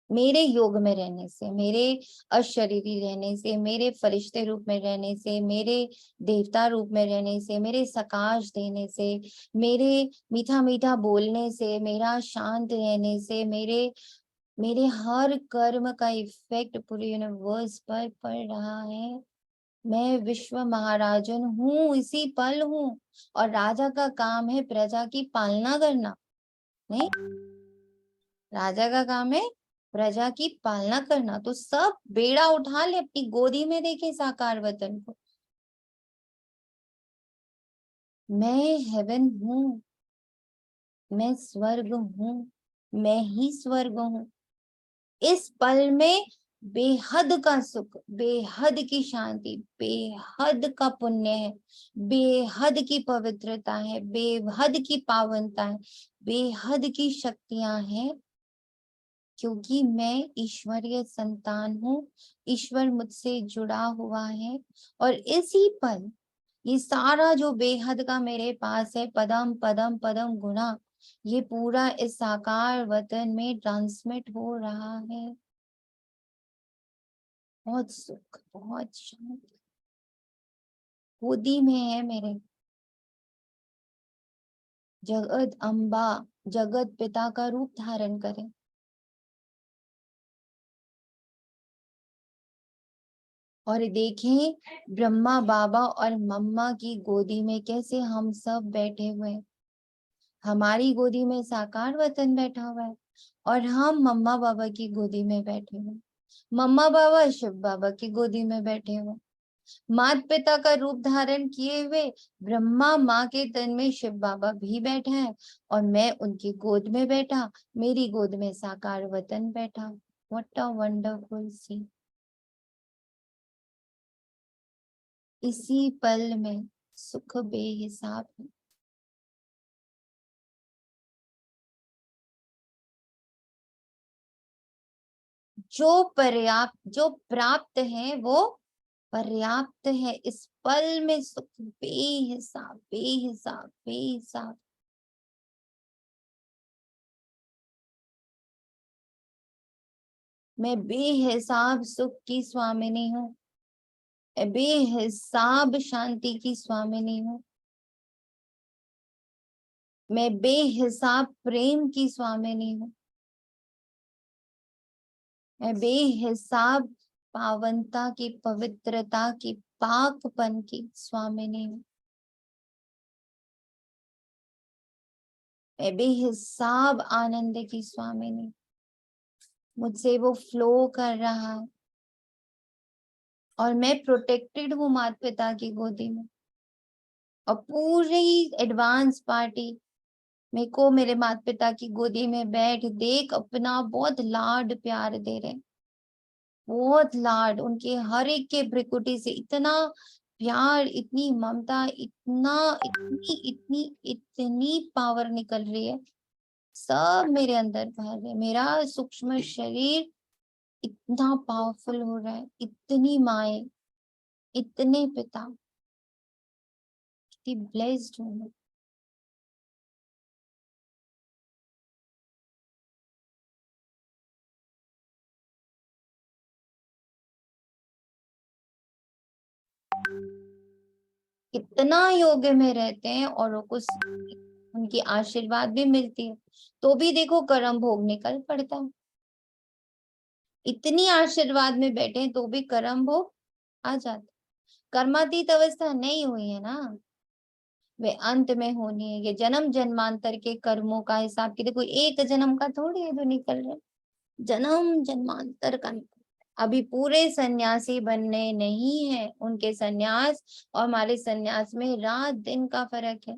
मेरे योग में रहने से, मेरे अशरीरी रहने से, मेरे फरिश्ते रूप में रहने से, मेरे देवता रूप में रहने से, मेरे सकाश देने से, मेरे मीठा मीठा बोलने से, मेरा शांत रहने से, मेरे हर कर्म का इफेक्ट पूरे यूनिवर्स पर पड़ रहा है। मैं विश्व महाराजन हूँ, इसी पल हूँ, और राजा का काम है प्रजा की पालना करना। नहीं, राजा का काम है प्रजा की पालना करना। तो सब बेड़ा उठा ले, अपनी गोदी में देखे साकार वतन को। मैं हेवन हूँ, मैं स्वर्ग हूँ, मैं ही स्वर्ग हूँ। इस पल में बेहद का सुख, बेहद की शांति, बेहद का पुण्य है, बेहद की पवित्रता है, बेहद की पावनता है, बेहद की शक्तियां हैं, क्योंकि मैं ईश्वरीय संतान हूँ। ईश्वर मुझसे जुड़ा हुआ है, और इसी पल ये सारा जो बेहद का मेरे पास है, पदम पदम पदम गुना, ये पूरा इस साकार वतन में ट्रांसमिट हो रहा है। बहुत सुख, बहुत शांति गोदी में है मेरे। जगत अम्बा जगत पिता का रूप धारण करें। और देखें ब्रह्मा बाबा और मम्मा की गोदी में कैसे हम सब बैठे हुए हैं। हमारी गोदी में साकार वतन बैठा हुआ है, और हम मम्मा बाबा की गोदी में बैठे हुए। मम्मा बाबा शिव बाबा की गोदी में बैठे हुए। माता पिता का रूप धारण किए हुए ब्रह्मा माँ के तन में शिव बाबा भी बैठा है, और मैं उनकी गोद में बैठा, मेरी गोद में साकार वतन बैठा। व्हाट अ वंडरफुल सी। इसी पल में सुख बेहिसाब है। जो पर्याप्त, जो प्राप्त है वो पर्याप्त है। इस पल में सुख बेहिसाब बेहिसाब बेहिसाब। मैं बेहिसाब सुख की स्वामिनी हूँ, मैं बेहिसाब शांति की स्वामिनी हूँ, मैं बेहिसाब प्रेम की स्वामिनी हूँ, मैं बेहिसाब पावनता की, पवित्रता की, पाकपन की स्वामिनी हूँ, मैं बेहिसाब आनंद की स्वामिनी। मुझसे वो फ्लो कर रहा है और मैं प्रोटेक्टेड हूँ माता पिता की गोदी में। और पूरी एडवांस पार्टी मेरे को मेरे माता पिता की गोदी में बैठ देख अपना बहुत लाड प्यार दे रहे, बहुत लाड। उनके हर एक के भ्रिकुटी से इतना प्यार, इतनी ममता, इतना इतनी इतनी इतनी पावर निकल रही है, सब मेरे अंदर बह रहे। मेरा सूक्ष्म शरीर इतना पावरफुल हो रहा है, इतनी माए, इतने पिता, कितनी ब्लेस्ड हूँ मैं। कितना योग्य में रहते हैं और को उनकी आशीर्वाद भी मिलती है, तो भी देखो कर्म भोग निकल पड़ता है। इतनी आशीर्वाद में बैठे हैं तो भी कर्म भोग आ जाता। कर्मातीत अवस्था नहीं हुई है ना, वे अंत में होनी है। ये जन्म जन्मांतर के कर्मों का हिसाब की देखो, एक जन्म का थोड़ी है जो निकल रहा है, जन्म जन्मांतर का। अभी पूरे सन्यासी बनने नहीं है, उनके सन्यास और हमारे सन्यास में रात दिन का फर्क है।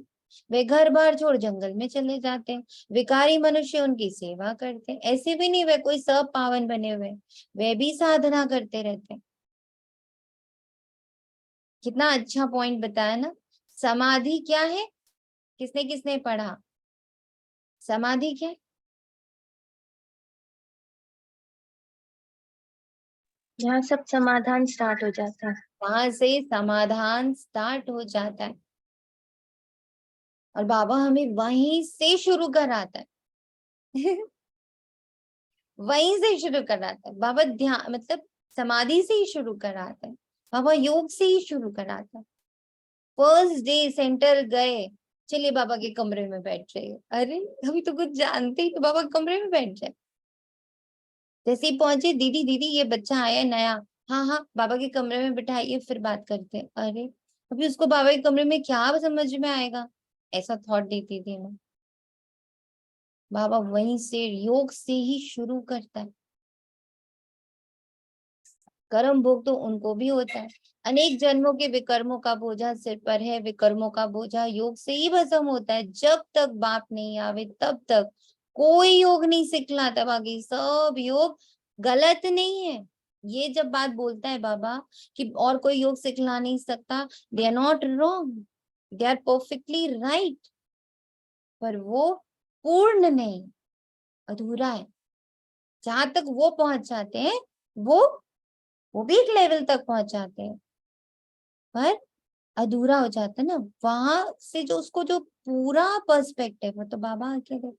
वे घर बार छोड़ जंगल में चले जाते हैं, विकारी मनुष्य उनकी सेवा करते हैं। ऐसे भी नहीं वे कोई सब पावन बने हुए, वे भी साधना करते रहते हैं। कितना अच्छा पॉइंट बताया ना। समाधि क्या है, किसने किसने पढ़ा? समाधि क्या है? यहाँ सब समाधान स्टार्ट हो जाता है, वहां से समाधान स्टार्ट हो जाता है और बाबा हमें वहीं से शुरू कराता है वहीं से शुरू कराता है बाबा। ध्यान मतलब समाधि से ही शुरू कराता है बाबा, योग से ही शुरू कराता है। फर्स्ट डे सेंटर गए, चलिए बाबा के कमरे में बैठ रहे हो। अरे अभी तो कुछ जानते ही तो बाबा के कमरे में बैठ जाए। जैसे ही पहुंचे, दीदी दीदी ये बच्चा आया है नया, हाँ हाँ बाबा के कमरे में बिठाइए फिर बात करते हैं। अरे अभी उसको बाबा के कमरे में क्या समझ में आएगा, ऐसा थॉट देती थी मैं। बाबा वहीं से योग से ही शुरू करता है। कर्म भोग तो उनको भी होता है, अनेक जन्मों के विकर्मों का बोझा सिर पर है, विकर्मों का बोझा योग से ही भस्म होता है। जब तक बाप नहीं आवे तब तक कोई योग नहीं सिखलाता। बाकी सब योग गलत नहीं है। ये जब बात बोलता है बाबा कि और कोई योग सिखला नहीं सकता, they are not wrong, they are perfectly right, पर वो पूर्ण नहीं, अधूरा है। जहां तक वो पहुंच जाते हैं वो भी एक लेवल तक पहुंच जाते हैं, पर अधूरा हो जाता है ना। वहां से जो उसको जो पूरा पर्सपेक्टिव है, तो बाबा आके देखो,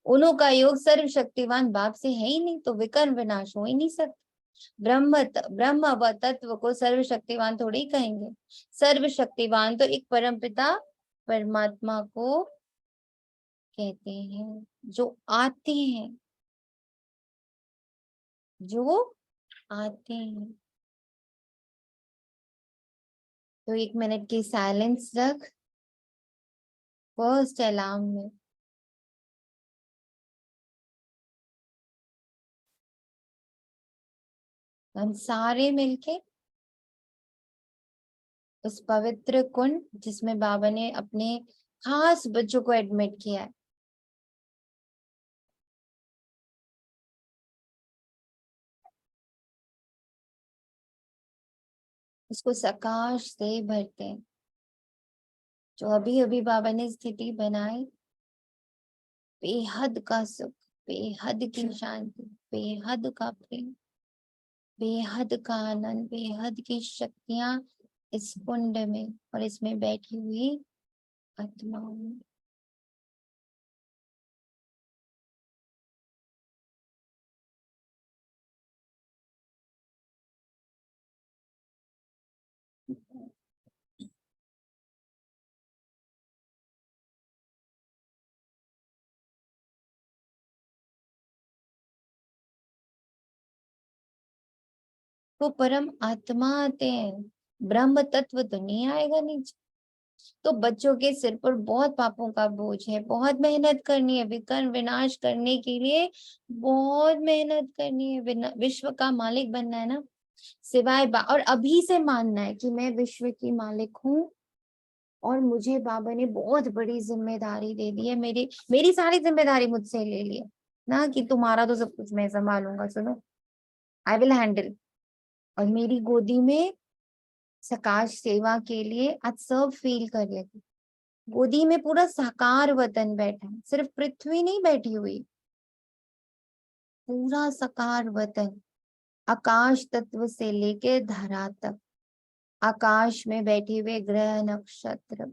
उन्हों का योग सर्वशक्तिवान बाप से है ही नहीं, तो विकर्म विनाश हो ही नहीं सकता। ब्रह्म व तत्व को सर्वशक्तिवान थोड़ी ही कहेंगे। सर्वशक्तिवान तो एक परमपिता परमात्मा को कहते हैं, जो आते हैं, जो आते हैं। तो 1 मिनट की साइलेंस रख फर्स्ट अलार्म में। हम सारे मिलके उस पवित्र कुंड जिसमें बाबा ने अपने खास बच्चों को एडमिट किया है, उसको सकाश से भरते हैं। जो अभी अभी बाबा ने स्थिति बनाई, बेहद का सुख, बेहद की शांति, बेहद का प्रेम, बेहद का आनंद, बेहद की शक्तियां इस कुंड में और इसमें बैठी हुई आत्माओं में। वो परम आत्मा आते हैं, ब्रह्म तत्व तो नहीं आएगा नीचे। तो बच्चों के सिर पर बहुत पापों का बोझ है, बहुत मेहनत करनी है, विकर्म विनाश करने के लिए बहुत मेहनत करनी है, विश्व का मालिक बनना है ना, सिवाय और अभी से मानना है कि मैं विश्व की मालिक हूँ और मुझे बाबा ने बहुत बड़ी जिम्मेदारी दे दी है, मेरी सारी जिम्मेदारी मुझसे ले ली है ना, कि तुम्हारा तो सब कुछ मैं संभालूंगा, सुनो आई विल हैंडल। और मेरी गोदी में सकाश सेवा के लिए आज सब फील कर लेते, गोदी में पूरा साकार वतन बैठा है, सिर्फ पृथ्वी नहीं बैठी हुई, पूरा साकार वतन, आकाश तत्व से लेके धरा तक, आकाश में बैठे हुए ग्रह नक्षत्र,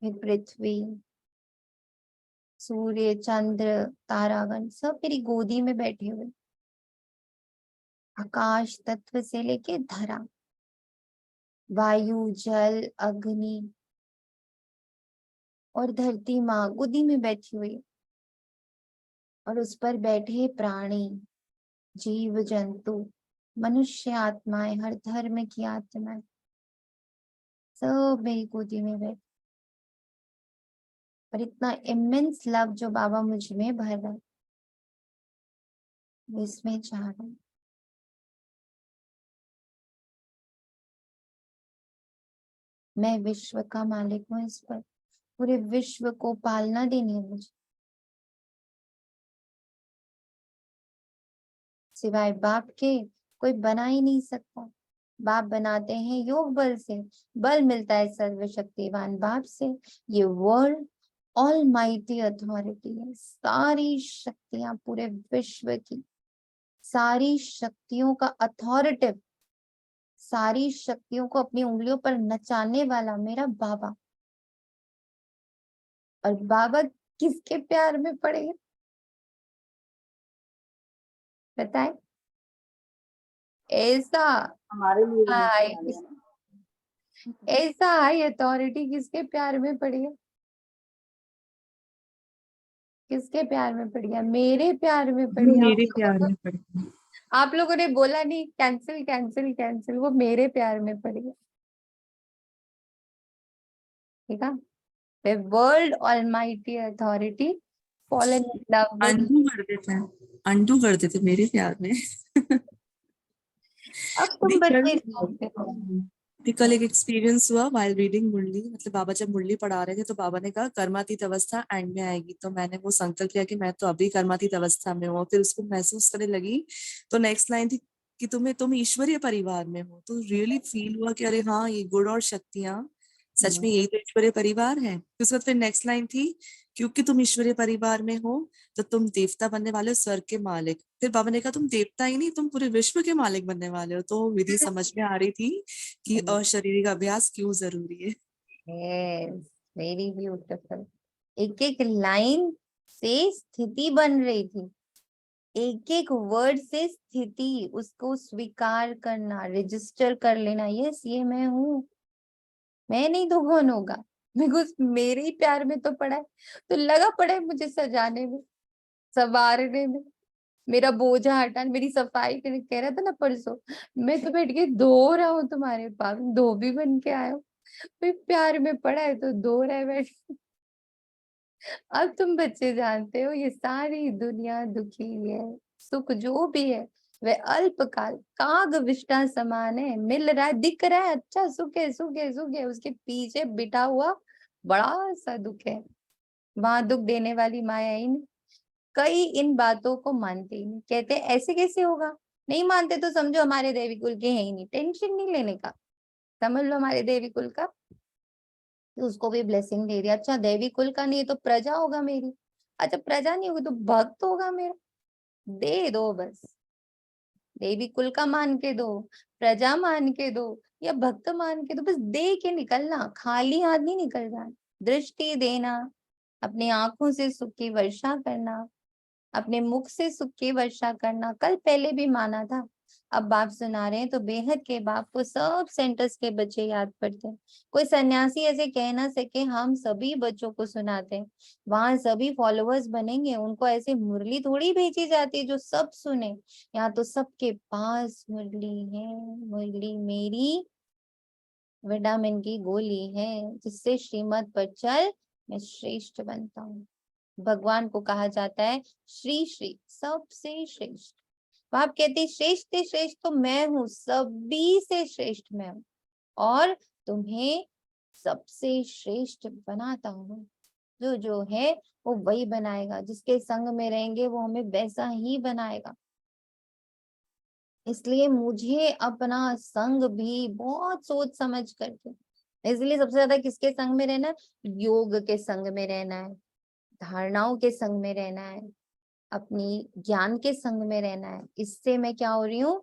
फिर पृथ्वी, सूर्य, चंद्र, तारागण सब मेरी गोदी में बैठे हुए, आकाश तत्व से लेके धरा, वायु, जल, अग्नि और धरती माँ गोदी में बैठी हुई, और उस पर बैठे प्राणी, जीव जंतु, मनुष्य आत्माएं, हर धर्म की आत्माएं, सब मेरी गोदी में बैठे। और इतना इमेंस लव जो बाबा मुझ में भर रहा है, वो इसमें चाह रहा है। मैं विश्व का मालिक हूँ, इस पर पूरे विश्व को पालना देनी है मुझे, सिवाय बाप के कोई बना ही नहीं सकता। बाप बनाते हैं योग बल से, बल मिलता है सर्वशक्तिवान बाप से। ये वर्ल्ड ऑलमाइटी अथॉरिटी है, सारी शक्तियां पूरे विश्व की, सारी शक्तियों का अथॉरिटिव, सारी शक्तियों को अपनी उंगलियों पर नचाने वाला मेरा बाबा। और बाबा किसके प्यार में पड़े, बताए? ऐसा हमारे लिए भी हाई, निकाले हैं। ऐसा हाई अथॉरिटी किसके प्यार में पड़ी है? किसके प्यार में पड़ी है? मेरे प्यार में पड़ी है। मेरे प्यार में पड़ी है। आप लोगों ने बोला नहीं कैंसिल कैंसिल कैंसिल, वो मेरे प्यार में पड़ी है, ठीक है? The world almighty authority fallen in love with, undo कर देते मेरे प्यार में। अब तुम बच्चे जानते हो। कल एक एक्सपीरियंस हुआ व्हाइल रीडिंग मुरली, मतलब बाबा जब मुरली पढ़ा रहे थे तो बाबा ने कहा कर्मातीत अवस्था एंड में आएगी, तो मैंने वो संकल्प किया कि मैं तो अभी कर्मातीत अवस्था में हूँ, फिर उसको महसूस करने लगी। तो नेक्स्ट लाइन थी कि तुम ईश्वरीय परिवार में हो, तो रियली फील हुआ कि अरे हाँ, ये गुण और शक्तियां सच में यही तो ईश्वरीय परिवार है। उसके बाद फिर नेक्स्ट लाइन थी, क्योंकि तुम ईश्वरीय परिवार में हो तो तुम देवता बनने वाले हो, स्वर्ग के मालिक। फिर बाबा ने कहा तुम देवता ही नहीं, तुम पूरे विश्व के मालिक बनने वाले हो। तो विधि समझ में आ रही थी कि अशारीरिक अभ्यास क्यों जरूरी है। Yes, very beautiful. एक एक लाइन से स्थिति बन रही थी, एक एक वर्ड से स्थिति, उसको स्वीकार करना, रजिस्टर कर लेना, यस ये मैं हूँ, मैं नहीं तो कौन होगा, मेरे ही प्यार में तो पड़ा है, तो लगा पड़ा है मुझे सजाने में, संवारने में, मेरा बोझा हटाने, मेरी सफाई करने। कह रहा था ना परसों, मैं तो बैठ के धो रहा हूँ तुम्हारे पास, धोबी बन के आया हूँ, भाई प्यार में पड़ा है तो धो रहा है बैठ के। अब तुम बच्चे जानते हो ये सारी दुनिया दुखी है, सुख जो भी है वह अल्पकाल काग विष्टा समान है, मिल रहा है, दिख रहा है, अच्छा सुख है सुख है सुख है, उसके पीछे बिठा हुआ बड़ा सा दुख है। वहां दुख देने वाली माया ही नहीं। कई इन बातों को मानते ही नहीं, कहते ऐसे कैसे होगा, नहीं मानते तो समझो हमारे देवी कुल के है ही नहीं, टेंशन नहीं लेने का, समझ लो हमारे देवी कुल का, तो उसको भी ब्लेसिंग दे दिया। अच्छा देवी कुल का नहीं है तो प्रजा होगा मेरी, अच्छा प्रजा नहीं होगी तो भक्त होगा मेरा, दे दो बस, देवी कुल का मान के दो, प्रजा मान के दो या भक्त मान के दो, बस दे के निकलना, खाली हाथ नहीं निकल जाना, दृष्टि देना, अपनी आंखों से सुख की वर्षा करना, अपने मुख से सुख की वर्षा करना। कल पहले भी माना था, अब बाप सुना रहे हैं तो बेहद के बाप को सब सेंटर्स के बच्चे याद पड़ते हैं। कोई सन्यासी ऐसे कह ना सके हम सभी बच्चों को सुनाते हैं, वहां सभी फॉलोअर्स बनेंगे। उनको ऐसे मुरली थोड़ी भेजी जाती है जो सब सुने। यहाँ तो सबके पास मुरली है, मुरली मेरी विटामिन की गोली है, जिससे श्रीमत पर चल मैं श्रेष्ठ बनता हूँ। भगवान को कहा जाता है श्री श्री, सबसे श्रेष्ठ। आप कहते श्रेष्ठ श्रेष्ठ तो मैं हूँ, सभी से श्रेष्ठ मैं हूँ, और तुम्हें सबसे श्रेष्ठ बनाता हूँ। जो है वो वही बनाएगा, जिसके संग में रहेंगे वो हमें वैसा ही बनाएगा। इसलिए मुझे अपना संग भी बहुत सोच समझ करके, इसलिए सबसे ज्यादा किसके संग में रहना है? योग के संग में रहना है, धारणाओं के संग में रहना है, अपनी ज्ञान के संग में रहना है। इससे मैं क्या हो रही हूँ?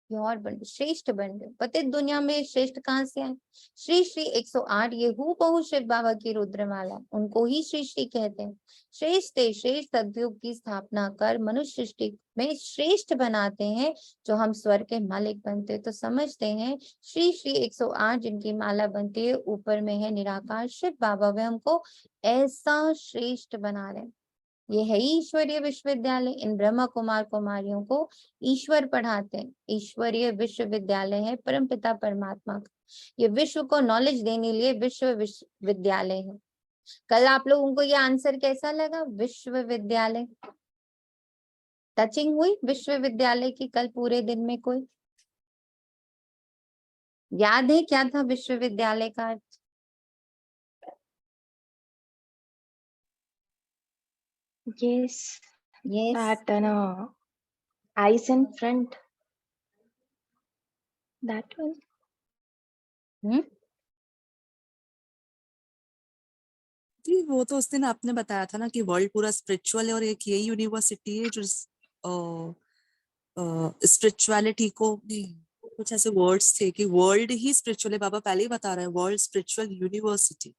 प्योर बन, श्रेष्ठ बन रही हूँ। पता है दुनिया में श्रेष्ठ कहाँ से आए? श्री श्री 108 ये हूबहू शिव बाबा की रुद्रमाला, उनको ही श्री श्री कहते हैं। श्रेष्ठ श्रेष्ठ सद्युग की स्थापना कर मनुष्य सृष्टि में श्रेष्ठ बनाते हैं, जो हम स्वर्ग के मालिक बनते हैं। तो समझते हैं श्री श्री 108 जिनकी माला बनती है, ऊपर में है निराकार शिव बाबा, वे हमको ऐसा श्रेष्ठ बना रहे हैं। ये है ईश्वरीय विश्वविद्यालय। इन ब्रह्मा कुमार कुमारियों को ईश्वर पढ़ाते हैं। ईश्वरीय विश्वविद्यालय है परमपिता परमात्मा का। ये विश्व को नॉलेज देने लिए विश्वविद्यालय है। कल आप लोगों को ये आंसर कैसा लगा? विश्वविद्यालय टचिंग हुई विश्वविद्यालय की कल पूरे दिन में? कोई याद है क्या था विश्वविद्यालय का अर्थ? Yes, Yes. that eyes in front. That one. जी वो तो उस दिन आपने बताया था ना कि वर्ल्ड पूरा स्पिरिचुअल है, और एक यही यूनिवर्सिटी है जो स्पिरिचुअलिटी को, कुछ ऐसे वर्ड्स थे कि वर्ल्ड ही स्पिरिचुअल है। बाबा पहले ही बता रहे हैं, world spiritual university.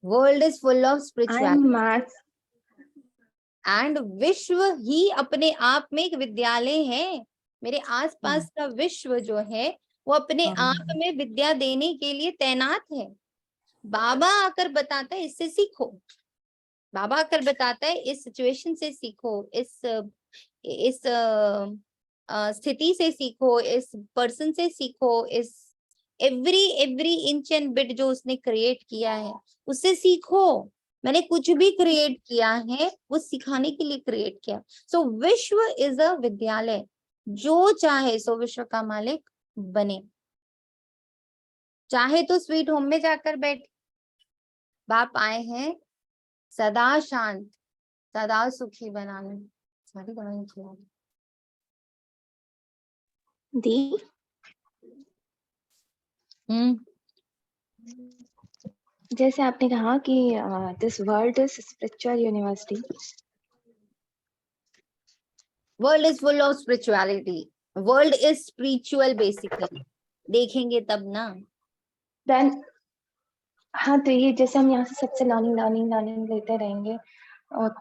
World is full of spirituality, I'm and विश्व ही अपने आप में एक विद्यालय है। मेरे आसपास का विश्व जो है वो अपने आप में विद्या देने के लिए तैनात है। बाबा आकर बताता है इससे सीखो, बाबा आकर बताता है इस सिचुएशन से सीखो, इस स्थिति से सीखो, इस पर्सन से सीखो, इस एवरी इंच एंड बिट जो उसने क्रिएट किया है उससे सीखो। मैंने कुछ भी क्रिएट किया है वो सिखाने के लिए क्रिएट किया। सो विश्व इज अ विद्यालय, जो चाहे सो विश्व का मालिक बने। चाहे तो स्वीट होम में जाकर बैठ। बाप आए हैं सदा शांत सदा सुखी बनाने। सारी दवाई खिला दी। जैसे आपने कहा कि this world is spiritual university. World is full of spirituality, world is spiritual basically. देखेंगे तब ना। देन हाँ, तो ये जैसे हम यहाँ से सबसे लर्निंग लेते रहेंगे,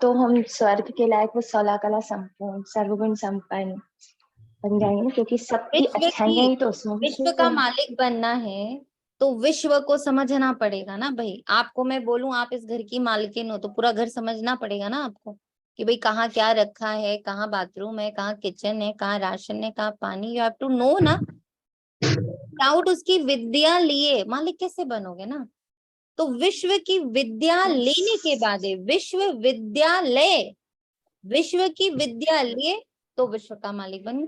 तो हम स्वर्ग के लायक वो 16 कला संपूर्ण सर्वगुण संपन्न बन जाएंगे ना, क्योंकि सबकी अच्छाइयां ही तो उसमें विश्व का मालिक बनना है तो विश्व को समझना पड़ेगा ना भाई। आपको मैं बोलूं आप इस घर की मालकिन हो तो पूरा घर समझना पड़ेगा ना आपको, कि भाई कहाँ क्या रखा है, कहाँ बाथरूम है, कहाँ किचन है, कहाँ राशन है, कहाँ पानी। यू हैव टू नो ना। विदाउट उसकी विद्या लिए मालिक कैसे बनोगे ना। तो विश्व की विद्या लेने के बाद विश्वविद्यालय, विश्व की विद्या लिए तो विश्व का मालिक बन।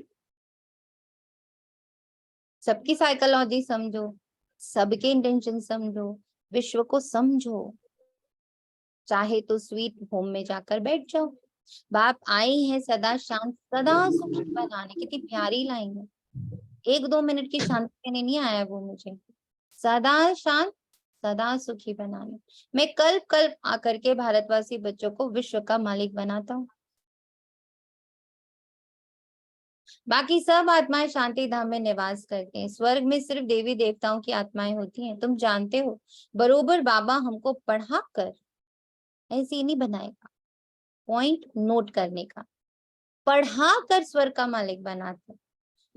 सबकी साइकोलॉजी समझो, सबके इंटेंशन समझो, विश्व को समझो। चाहे तो स्वीट होम में जाकर बैठ जाओ। बाप आई है सदा शांत सदा सुखी बनाने। कितनी प्यारी लाइन है। 1-2 मिनट की शांति देने नहीं आया वो मुझे, सदा शांत सदा सुखी बनाने। मैं कल्प आकर के भारतवासी बच्चों को विश्व का मालिक बनाता हूँ। बाकी सब आत्माएं शांति धाम में निवास करते हैं। स्वर्ग में सिर्फ देवी देवताओं की आत्माएं होती हैं। तुम जानते हो बरोबर बाबा हमको पढ़ा कर ऐसे ही नहीं बनाएगा। पॉइंट नोट करने का, पढ़ा कर स्वर्ग का मालिक बनाते।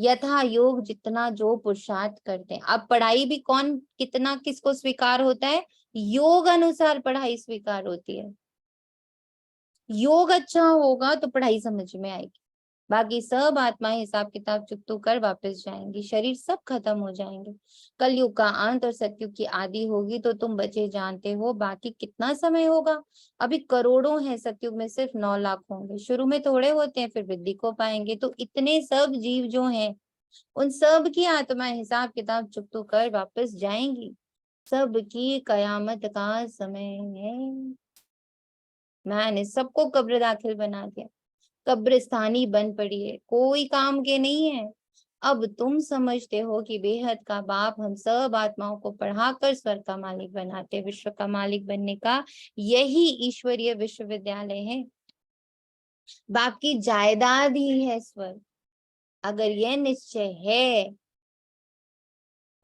यथा योग जितना जो पुरुषार्थ करते हैं। अब पढ़ाई भी कौन कितना किसको स्वीकार होता है, योग अनुसार पढ़ाई स्वीकार होती है। योग अच्छा होगा तो पढ़ाई समझ में आएगी, बाकी सब आत्माएं हिसाब किताब चुकतू कर वापस जाएंगी, शरीर सब खत्म हो जाएंगे। कलयुग का अंत और सतयुग की आदि होगी तो तुम बचे जानते हो। बाकी कितना समय होगा, अभी करोड़ों हैं, सतयुग में सिर्फ 9 लाख होंगे। शुरू में थोड़े होते हैं, फिर वृद्धि को पाएंगे। तो इतने सब जीव जो हैं उन सब की आत्माएं हिसाब किताब चुकतू कर वापस जाएंगी। सबकी कयामत का समय है। मैंने सबको कब्र दाखिल बना दिया, कब्रिस्तानी बन पड़ी है, कोई काम के नहीं है। अब तुम समझते हो कि बेहद का बाप हम सब आत्माओं को पढ़ाकर स्वर्ग का मालिक बनाते। विश्व का मालिक बनने का यही ईश्वरीय विश्वविद्यालय है। बाप की जायदाद ही है स्वर्ग। अगर यह निश्चय है,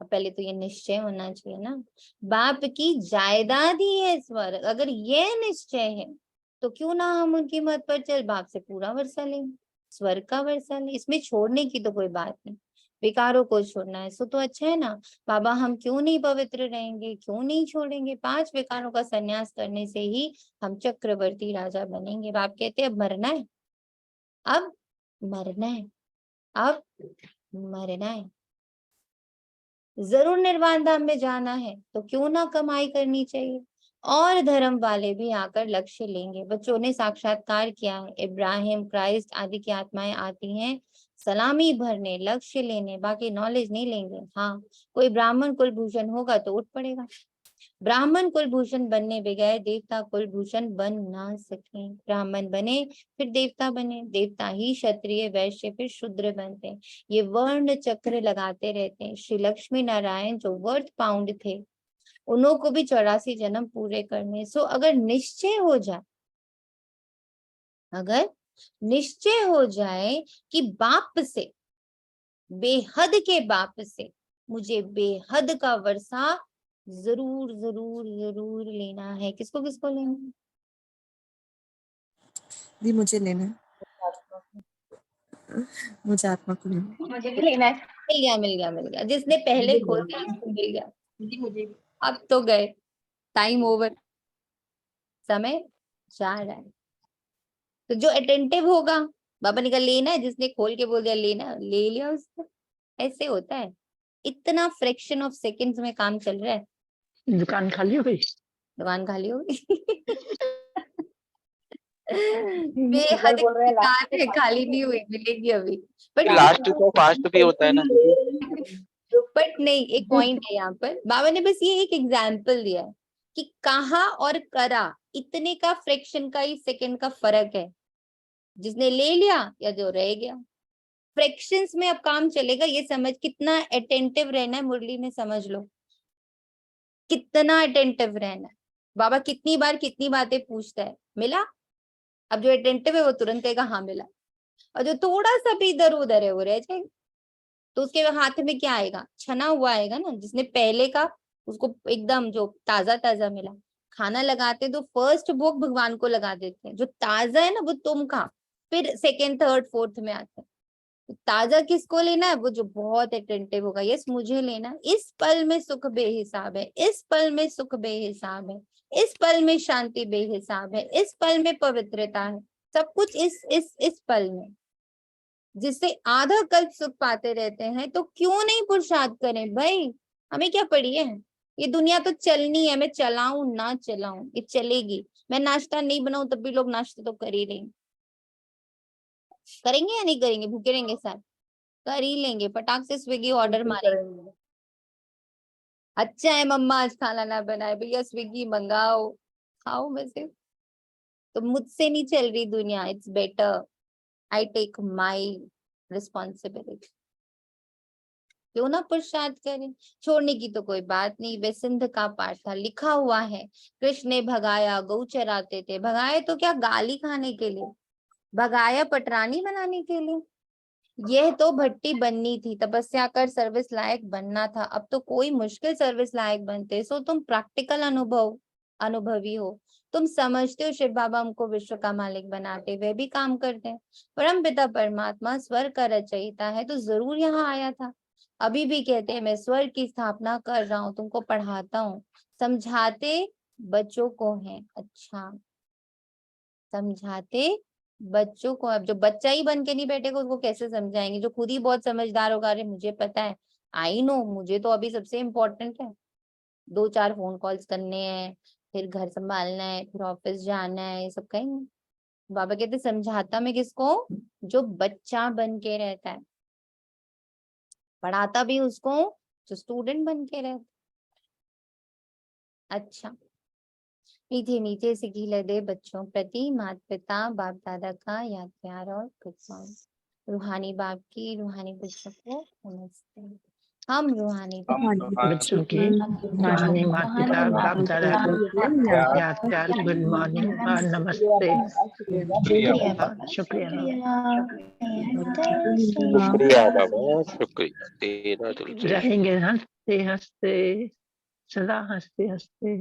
पहले तो ये निश्चय होना चाहिए ना, बाप की जायदाद ही है स्वर्ग। अगर यह निश्चय है तो क्यों ना हम उनकी मत पर चल बाप से पूरा वर्षा लें, स्वर्ग का वर्षा लें। इसमें छोड़ने की तो कोई बात नहीं, विकारों को छोड़ना है सो तो अच्छा है ना। बाबा हम क्यों नहीं पवित्र रहेंगे, क्यों नहीं छोड़ेंगे। 5 विकारों का संन्यास करने से ही हम चक्रवर्ती राजा बनेंगे। बाप कहते हैं अब मरना है, अब मरना है, अब मरना है। जरूर निर्वाण धाम में जाना है तो क्यों ना कमाई करनी चाहिए। और धर्म वाले भी आकर लक्ष्य लेंगे। बच्चों ने साक्षात्कार किया है, इब्राहिम क्राइस्ट आदि की आत्माएं आती हैं सलामी भरने, लक्ष्य लेने, बाकी नॉलेज नहीं लेंगे। हाँ, कोई ब्राह्मण कुलभूषण होगा तो उठ पड़ेगा। ब्राह्मण कुलभूषण बनने बगैर देवता कुलभूषण बन ना सके। ब्राह्मण बने फिर देवता बने, देवता ही क्षत्रिय वैश्य फिर शूद्र बनते हैं। ये वर्ण चक्र लगाते रहते हैं। श्री लक्ष्मी नारायण जो वर्थ पाउंड थे उन्हों को भी 84 जन्म पूरे करने। सो अगर निश्चय हो जाए, अगर निश्चय हो जाए कि बाप से, बेहद के बाप से मुझे बेहद का वर्षा जरूर जरूर जरूर लेना है। किसको किसको लेना है? जी मुझे लेना है, मुझे आत्मा को लेना है। मुझे भी लेना है। मिल गया मिल गया मिल गया, जिसने पहले खोल दिया उसको मिल गया। मुझे अब तो गए, टाइम ओवर, समय जा रहा है। तो जो अटेंटिव होगा, बाबा ने कहा लेना है, जिसने खोल के बोल दिया लेना, ले लिया उसको। ऐसे होता है, इतना फ्रैक्शन ऑफ सेकंड्स में काम चल रहा है। दुकान खाली हो गई, दुकान खाली हो गई। इधर बेहद बोल रहे हैं लास्ट दुकान है, खाली नहीं हुई, मिलेगी अभी। बट लास्ट तो फास्ट भी होता है ना। बट नहीं, एक पॉइंट है यहाँ पर। बाबा ने बस ये एक एग्जाम्पल दिया है कि कहा और करा इतने का फ्रैक्शन का ही सेकंड का फर्क है। जिसने ले लिया या जो रह गया, फ्रैक्शंस में अब काम चलेगा। ये समझ कितना अटेंटिव रहना है, मुरली में समझ लो कितना अटेंटिव रहना है। बाबा कितनी बार कितनी बातें पूछता है, मिला? अब जो अटेंटिव है वो तुरंत कहेगा हाँ मिला, और जो थोड़ा सा भी इधर उधर है वो रह जाएगा। तो उसके हाथ में क्या आएगा, छना हुआ आएगा ना। जिसने पहले का उसको एकदम जो ताजा ताजा मिला। खाना लगाते तो फर्स्ट भोग भगवान को लगा देते हैं, जो ताजा है ना वो तुम खा, फिर सेकेंड थर्ड फोर्थ में आते हैं। ताजा किसको लेना है, वो जो बहुत अटेंटिव होगा। यस मुझे लेना, इस पल में सुख बेहिसाब है, इस पल में सुख बेहिसाब है, इस पल में शांति बेहिसाब है, इस पल में पवित्रता है, सब कुछ इस पल में। जिससे आधा कल्प सुख पाते रहते हैं, तो क्यों नहीं पुरुषार्थ करें भाई। हमें क्या पड़ी है, ये दुनिया तो चलनी है। मैं चलाऊं ना चलाऊं, ये चलेगी। मैं नाश्ता नहीं बनाऊं तब भी लोग नाश्ता तो कर ही लेंगे। करेंगे या नहीं करेंगे, भूखे रहेंगे साथ, कर ही लेंगे। फटाक से स्विगी ऑर्डर मारेंगे। अच्छा है मम्मा आज खाना ना बनाए, भैया स्विगी मंगाओ, खाओ में से। तो मुझसे नहीं चल रही दुनिया, it's better I take my responsibility. क्यों ना पुरुषार्थ करें, छोड़ने की तो कोई बात नहीं। वे सिंध का पाठ था, लिखा हुआ है कृष्ण ने भगाया, गौ चराते थे। भगाए तो क्या, गाली खाने के लिए, भगाया पटरानी बनाने के लिए। यह तो भट्टी बननी थी, तपस्या कर सर्विस लायक बनना था। अब तो कोई मुश्किल सर्विस लायक बनते। सो तुम प्रैक्टिकल अनुभव अनुभवी हो, तुम समझते हो शिव बाबा हमको विश्व का मालिक बनाते, वे भी काम करते हैं। परम पिता परमात्मा स्वर्ग का रचयिता है, तो जरूर यहाँ आया था। अभी भी कहते हैं मैं स्वर्ग की स्थापना कर रहा हूँ, तुमको पढ़ाता हूँ, समझाते बच्चों को है। अच्छा, समझाते बच्चों को। अब जो बच्चा ही बन के नहीं बैठेगा उसको कैसे समझाएंगे? जो खुद ही बहुत समझदार होगा, अरे मुझे पता है, आई नो, मुझे तो अभी सबसे इम्पोर्टेंट है, 2-4 फोन कॉल्स करने हैं, फिर घर संभालना है, फिर ऑफिस जाना है, ये सब कहेंगे। बाबा कहते समझाता मैं किसको? जो बच्चा बन के रहता है। पढ़ाता भी उसको जो स्टूडेंट बन के रहता है। अच्छा, मीठे मीठे से खिले दे बच्चों प्रति माता पिता बाप दादा का याद प्यार और गुड। रूहानी बाप की रूहानी बच्चों को नमस्ते। हम रूहानी बच्चों की माननीय माता पिता बाप दादा को याद प्यार गुड मॉर्निंग और नमस्ते। शुक्रिया शुक्रिया बाबा, शुक्रिया तेरा दिल से। रहेंगे हंसते हंसते, सदा हंसते हंसते।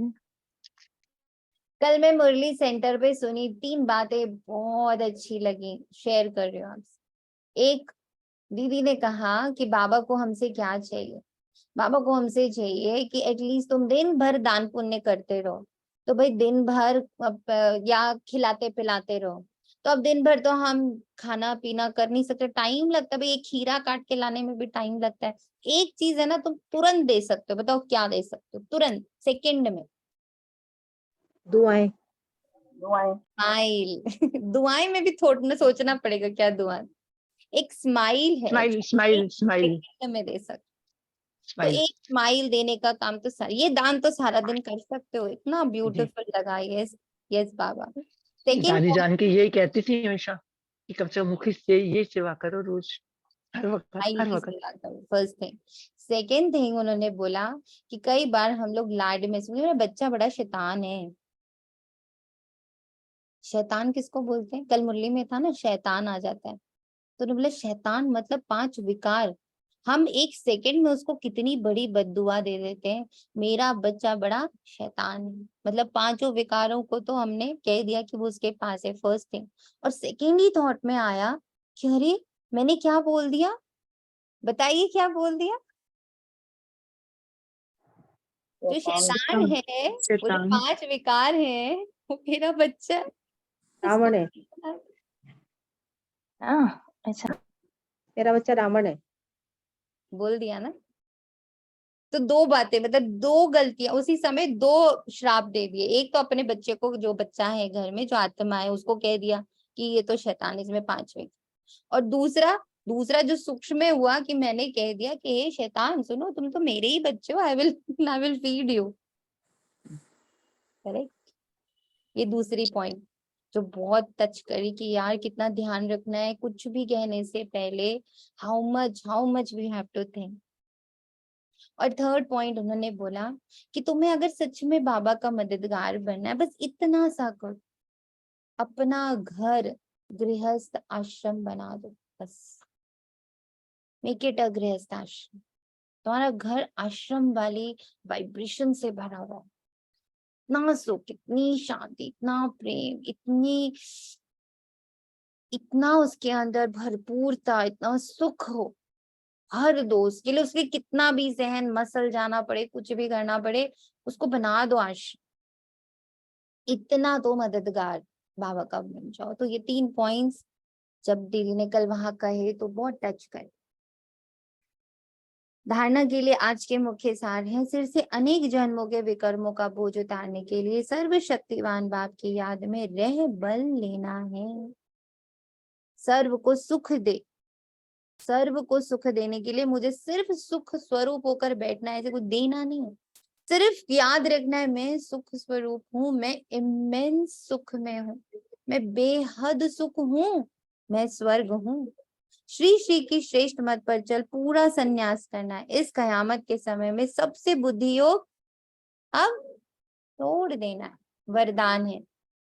कल मैं मुरली सेंटर पे सुनी, 3 बातें बहुत अच्छी लगी, शेयर कर रही हूँ आपसे। एक, दीदी ने कहा कि बाबा को हमसे क्या चाहिए? बाबा को हमसे चाहिए कि एटलीस्ट तुम दिन भर दान पुण्य करते रहो। तो भाई दिन भर या खिलाते पिलाते रहो, तो अब दिन भर तो हम खाना पीना कर नहीं सकते, टाइम लगता है भाई, एक खीरा काट के लाने में भी टाइम लगता है। एक चीज है ना, तुम तुरंत दे सकते हो, बताओ क्या दे सकते हो तुरंत, सेकंड में? दुआएं। स्माइल। दुआएं में भी थोड़ा सोचना पड़ेगा क्या दुआ। एक स्माइल है, स्माइल स्माइल स्माइल सेकंड में दे सकते। तो स्माइल। एक स्माइल देने का काम तो ये दान तो सारा दिन कर सकते हो। इतना ब्यूटीफुल लगा। यस यस बाबा। दादी सेकंड जान के यही कहती थी हमेशा कि कम से कम मुखी से ये सेवा करो रोज, हर वक्त हर वक्त। First thing. सेकंड थिंग उन्होंने बोला कि कई बार हम लोग लाड में सुने, मेरा बच्चा बड़ा शैतान है। शैतान किसको बोलते हैं? कल मुरली में था ना, शैतान आ जाता है, तो उन्होंने बोला शैतान मतलब 5 विकार। हम एक सेकंड में उसको कितनी बड़ी बद्दुआ दे देते हैं, मेरा बच्चा बड़ा शैतान है। मतलब 5 विकारों को तो हमने कह दिया कि वो उसके पास है, फर्स्ट थिंग। और सेकंड ही थॉट में आया कि अरे मैंने क्या बोल दिया, बताइए क्या बोल दिया? जो शैतान है, वो जो 5 विकार है, वो मेरा बच्चा रावण है। ऐसा तेरा बच्चा रावण है। बोल दिया ना। तो 2 बातें, मतलब 2 गलतियां उसी समय, 2 श्राप दे दिए। एक तो अपने बच्चे को, जो बच्चा है घर में, जो आत्मा है, उसको कह दिया कि ये तो शैतान, इसमें 5 विकार। और दूसरा जो सूक्ष्म में हुआ कि मैंने कह दिया कि हे शैतान सुनो, तुम तो मेरे ही बच्चे हो, I will feed you. Correct. ये दूसरी पॉइंट जो बहुत टच करी कि यार कितना ध्यान रखना है कुछ भी कहने से पहले, how much we have to think. और थर्ड पॉइंट उन्होंने बोला कि तुम्हें अगर सच में बाबा का मददगार बनना है, बस इतना सा करो, अपना घर गृहस्थ आश्रम बना दो। बस मेक इट अ गृहस्थ आश्रम। तुम्हारा घर आश्रम वाली वाइब्रेशन से भरा हुआ, इतना सुख, इतनी शांति, इतना प्रेम, इतना उसके अंदर भरपूरता, इतना सुख हो हर दोस्त के लिए। उसके कितना भी जहन मसल जाना पड़े, कुछ भी करना पड़े, उसको बना दो आश्रम। इतना तो मददगार बाबा का बन जाओ। तो ये 3 पॉइंट्स जब दीदी ने कल वहां कहे तो बहुत टच करे। धारणा के लिए आज के मुख्य सार हैं, सिर से अनेक जन्मों के विकर्मों का बोझ उतारने के लिए सर्वशक्तिवान बाप की याद में रह बल लेना है। सर्व को सुख दे, सर्व को सुख देने के लिए मुझे सिर्फ सुख स्वरूप होकर बैठना है, ऐसे कुछ देना नहीं है। सिर्फ याद रखना है मैं सुख स्वरूप हूँ, मैं इमेंस सुख में हूँ, मैं बेहद सुख हूँ, मैं स्वर्ग हूँ। श्री श्री की श्रेष्ठ मत पर चल पूरा संन्यास करना है। इस कयामत के समय में सबसे बुद्धि योग अब तोड़ देना है, वरदान है।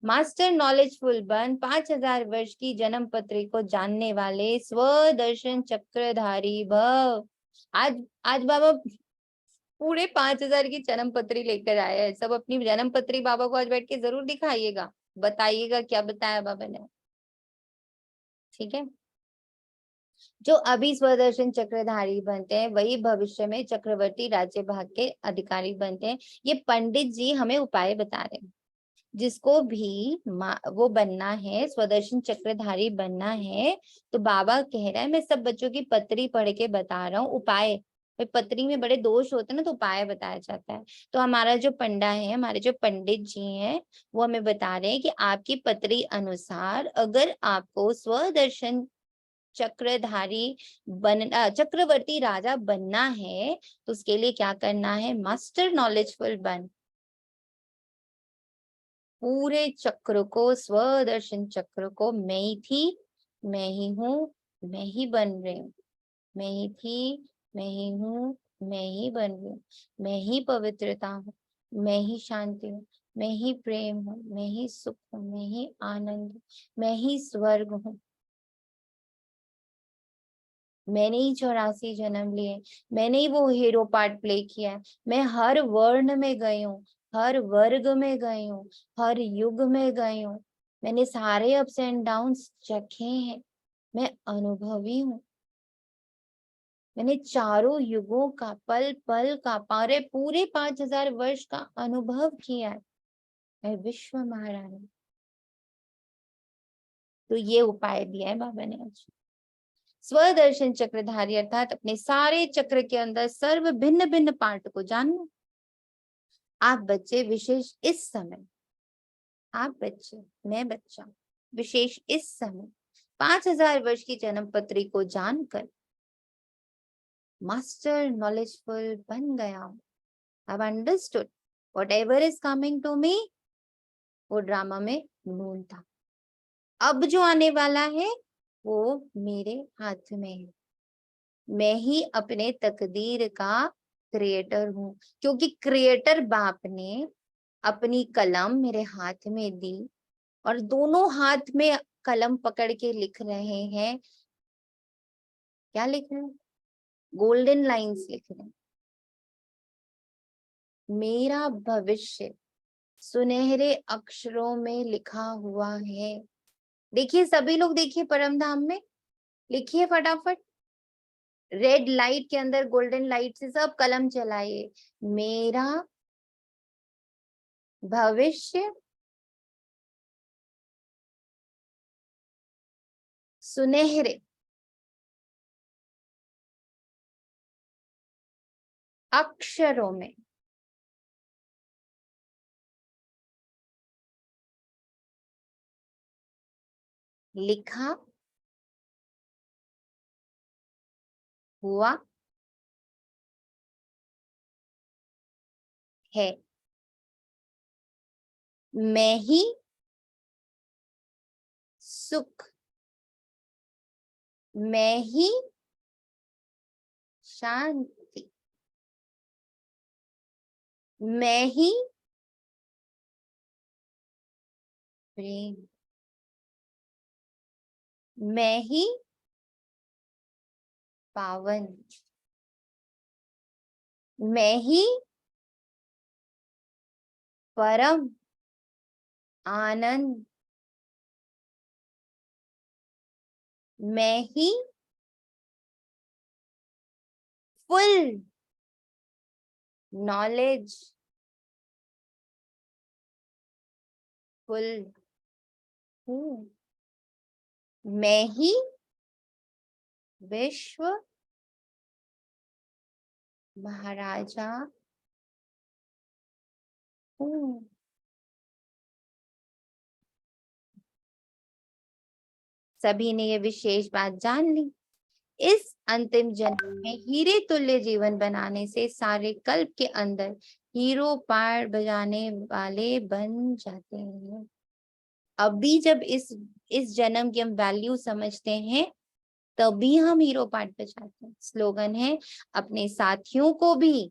मास्टर नॉलेजफुल बन, 5000 वर्ष की जन्म पत्री को जानने वाले स्वदर्शन चक्रधारी भव। आज बाबा पूरे 5,000 की जन्म पत्री लेकर आया है। सब अपनी जन्म पत्री बाबा को आज बैठ के जरूर दिखाइएगा, बताइएगा क्या बताया बाबा ने। ठीक है, जो अभी स्वदर्शन चक्रधारी बनते हैं वही भविष्य में चक्रवर्ती राज्य भाग के अधिकारी बनते हैं। ये पंडित जी हमें उपाय बता रहे हैं। जिसको भी वो बनना है, स्वदर्शन चक्रधारी बनना है, तो बाबा कह रहा है मैं सब बच्चों की पत्री पढ़ के बता रहा हूँ उपाय। पत्री में बड़े दोष होते हैं ना, तो उपाय बताया जाता है। तो हमारा जो पंडा है, हमारे जो पंडित जी हैं, वो हमें बता रहे हैं कि आपकी पत्री अनुसार अगर आपको स्वदर्शन चक्रधारी चक्रवर्ती राजा बनना है, तो उसके लिए क्या करना है? मास्टर नॉलेजफुल बन, पूरे चक्र को, स्वदर्शन चक्र को, मैं ही थी, मैं ही हूँ, मैं ही बन रही हूँ, मैं ही थी, मैं ही हूँ, मैं ही बन रही हूँ, मैं ही पवित्रता हूँ, मैं ही शांति हूँ, मैं ही प्रेम हूँ, मैं ही सुख हूँ, मैं ही आनंद हूँ, मैं ही स्वर्ग हूँ। मैंने ही 84 जन्म लिए, मैंने ही वो हीरो पार्ट प्ले किया है। मैं हर वर्ण में गई हूँ, हर वर्ग में गई हूँ, हर युग में गई हूँ। मैंने सारे अप्स एंड डाउन्स चखे हैं, मैं अनुभवी हूँ। मैंने चारों युगों का, पल पल का, पूरे 5,000 वर्ष का अनुभव किया है। मैं विश्व महारानी। तो ये उपाय दिया है बाबा ने आज। स्वदर्शन चक्रधारी अर्थात अपने सारे चक्र के अंदर सर्व भिन्न भिन्न पार्ट को जानना। आप बच्चे विशेष इस समय, आप बच्चे, मैं बच्चा विशेष इस समय 5,000 वर्ष की जन्म पत्री को जानकर मास्टर नॉलेजफुल बन गया हूं। I've understood whatever is coming to me, वो ड्रामा में नून था। अब जो आने वाला है वो मेरे हाथ में है। मैं ही अपने तकदीर का क्रिएटर हूँ, क्योंकि क्रिएटर बाप ने अपनी कलम मेरे हाथ में दी और दोनों हाथ में कलम पकड़ के लिख रहे हैं। क्या लिख रहे हैं? गोल्डन लाइंस लिख रहे हैं। मेरा भविष्य सुनहरे अक्षरों में लिखा हुआ है। देखिए सभी लोग, देखिए परम धाम में लिखिए फटाफट। रेड लाइट के अंदर गोल्डन लाइट से सब कलम चलाइए। मेरा भविष्य सुनहरे अक्षरों में लिखा हुआ है। मैं ही सुख, मैं ही शांति, मैं ही प्रेम, मैं ही पावन, मैं ही परम आनंद, मैं ही फुल नॉलेज फुल हूँ। मैं ही विश्व महाराजा हूँ। सभी ने ये विशेष बात जान ली। इस अंतिम जन्म में हीरे तुल्य जीवन बनाने से सारे कल्प के अंदर हीरो पार बजाने वाले बन जाते हैं। अभी जब इस जन्म की हम वैल्यू समझते हैं, तभी हम हीरो पार्ट बजाते हैं। स्लोगन है, अपने साथियों को भी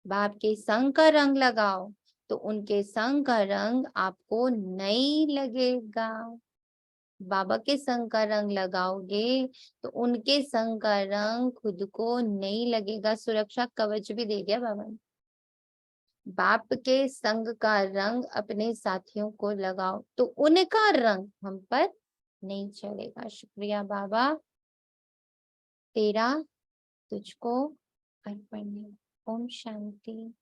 बाप के संग का रंग लगाओ, तो उनके संग का रंग आपको नहीं लगेगा। बाबा के संग का रंग लगाओगे तो उनके संग का रंग खुद को नहीं लगेगा। सुरक्षा कवच भी दे दिया बाबा ने। बाप के संग का रंग अपने साथियों को लगाओ तो उनका रंग हम पर नहीं चढ़ेगा। शुक्रिया बाबा, तेरा तुझको अर्पण है। ओम शांति।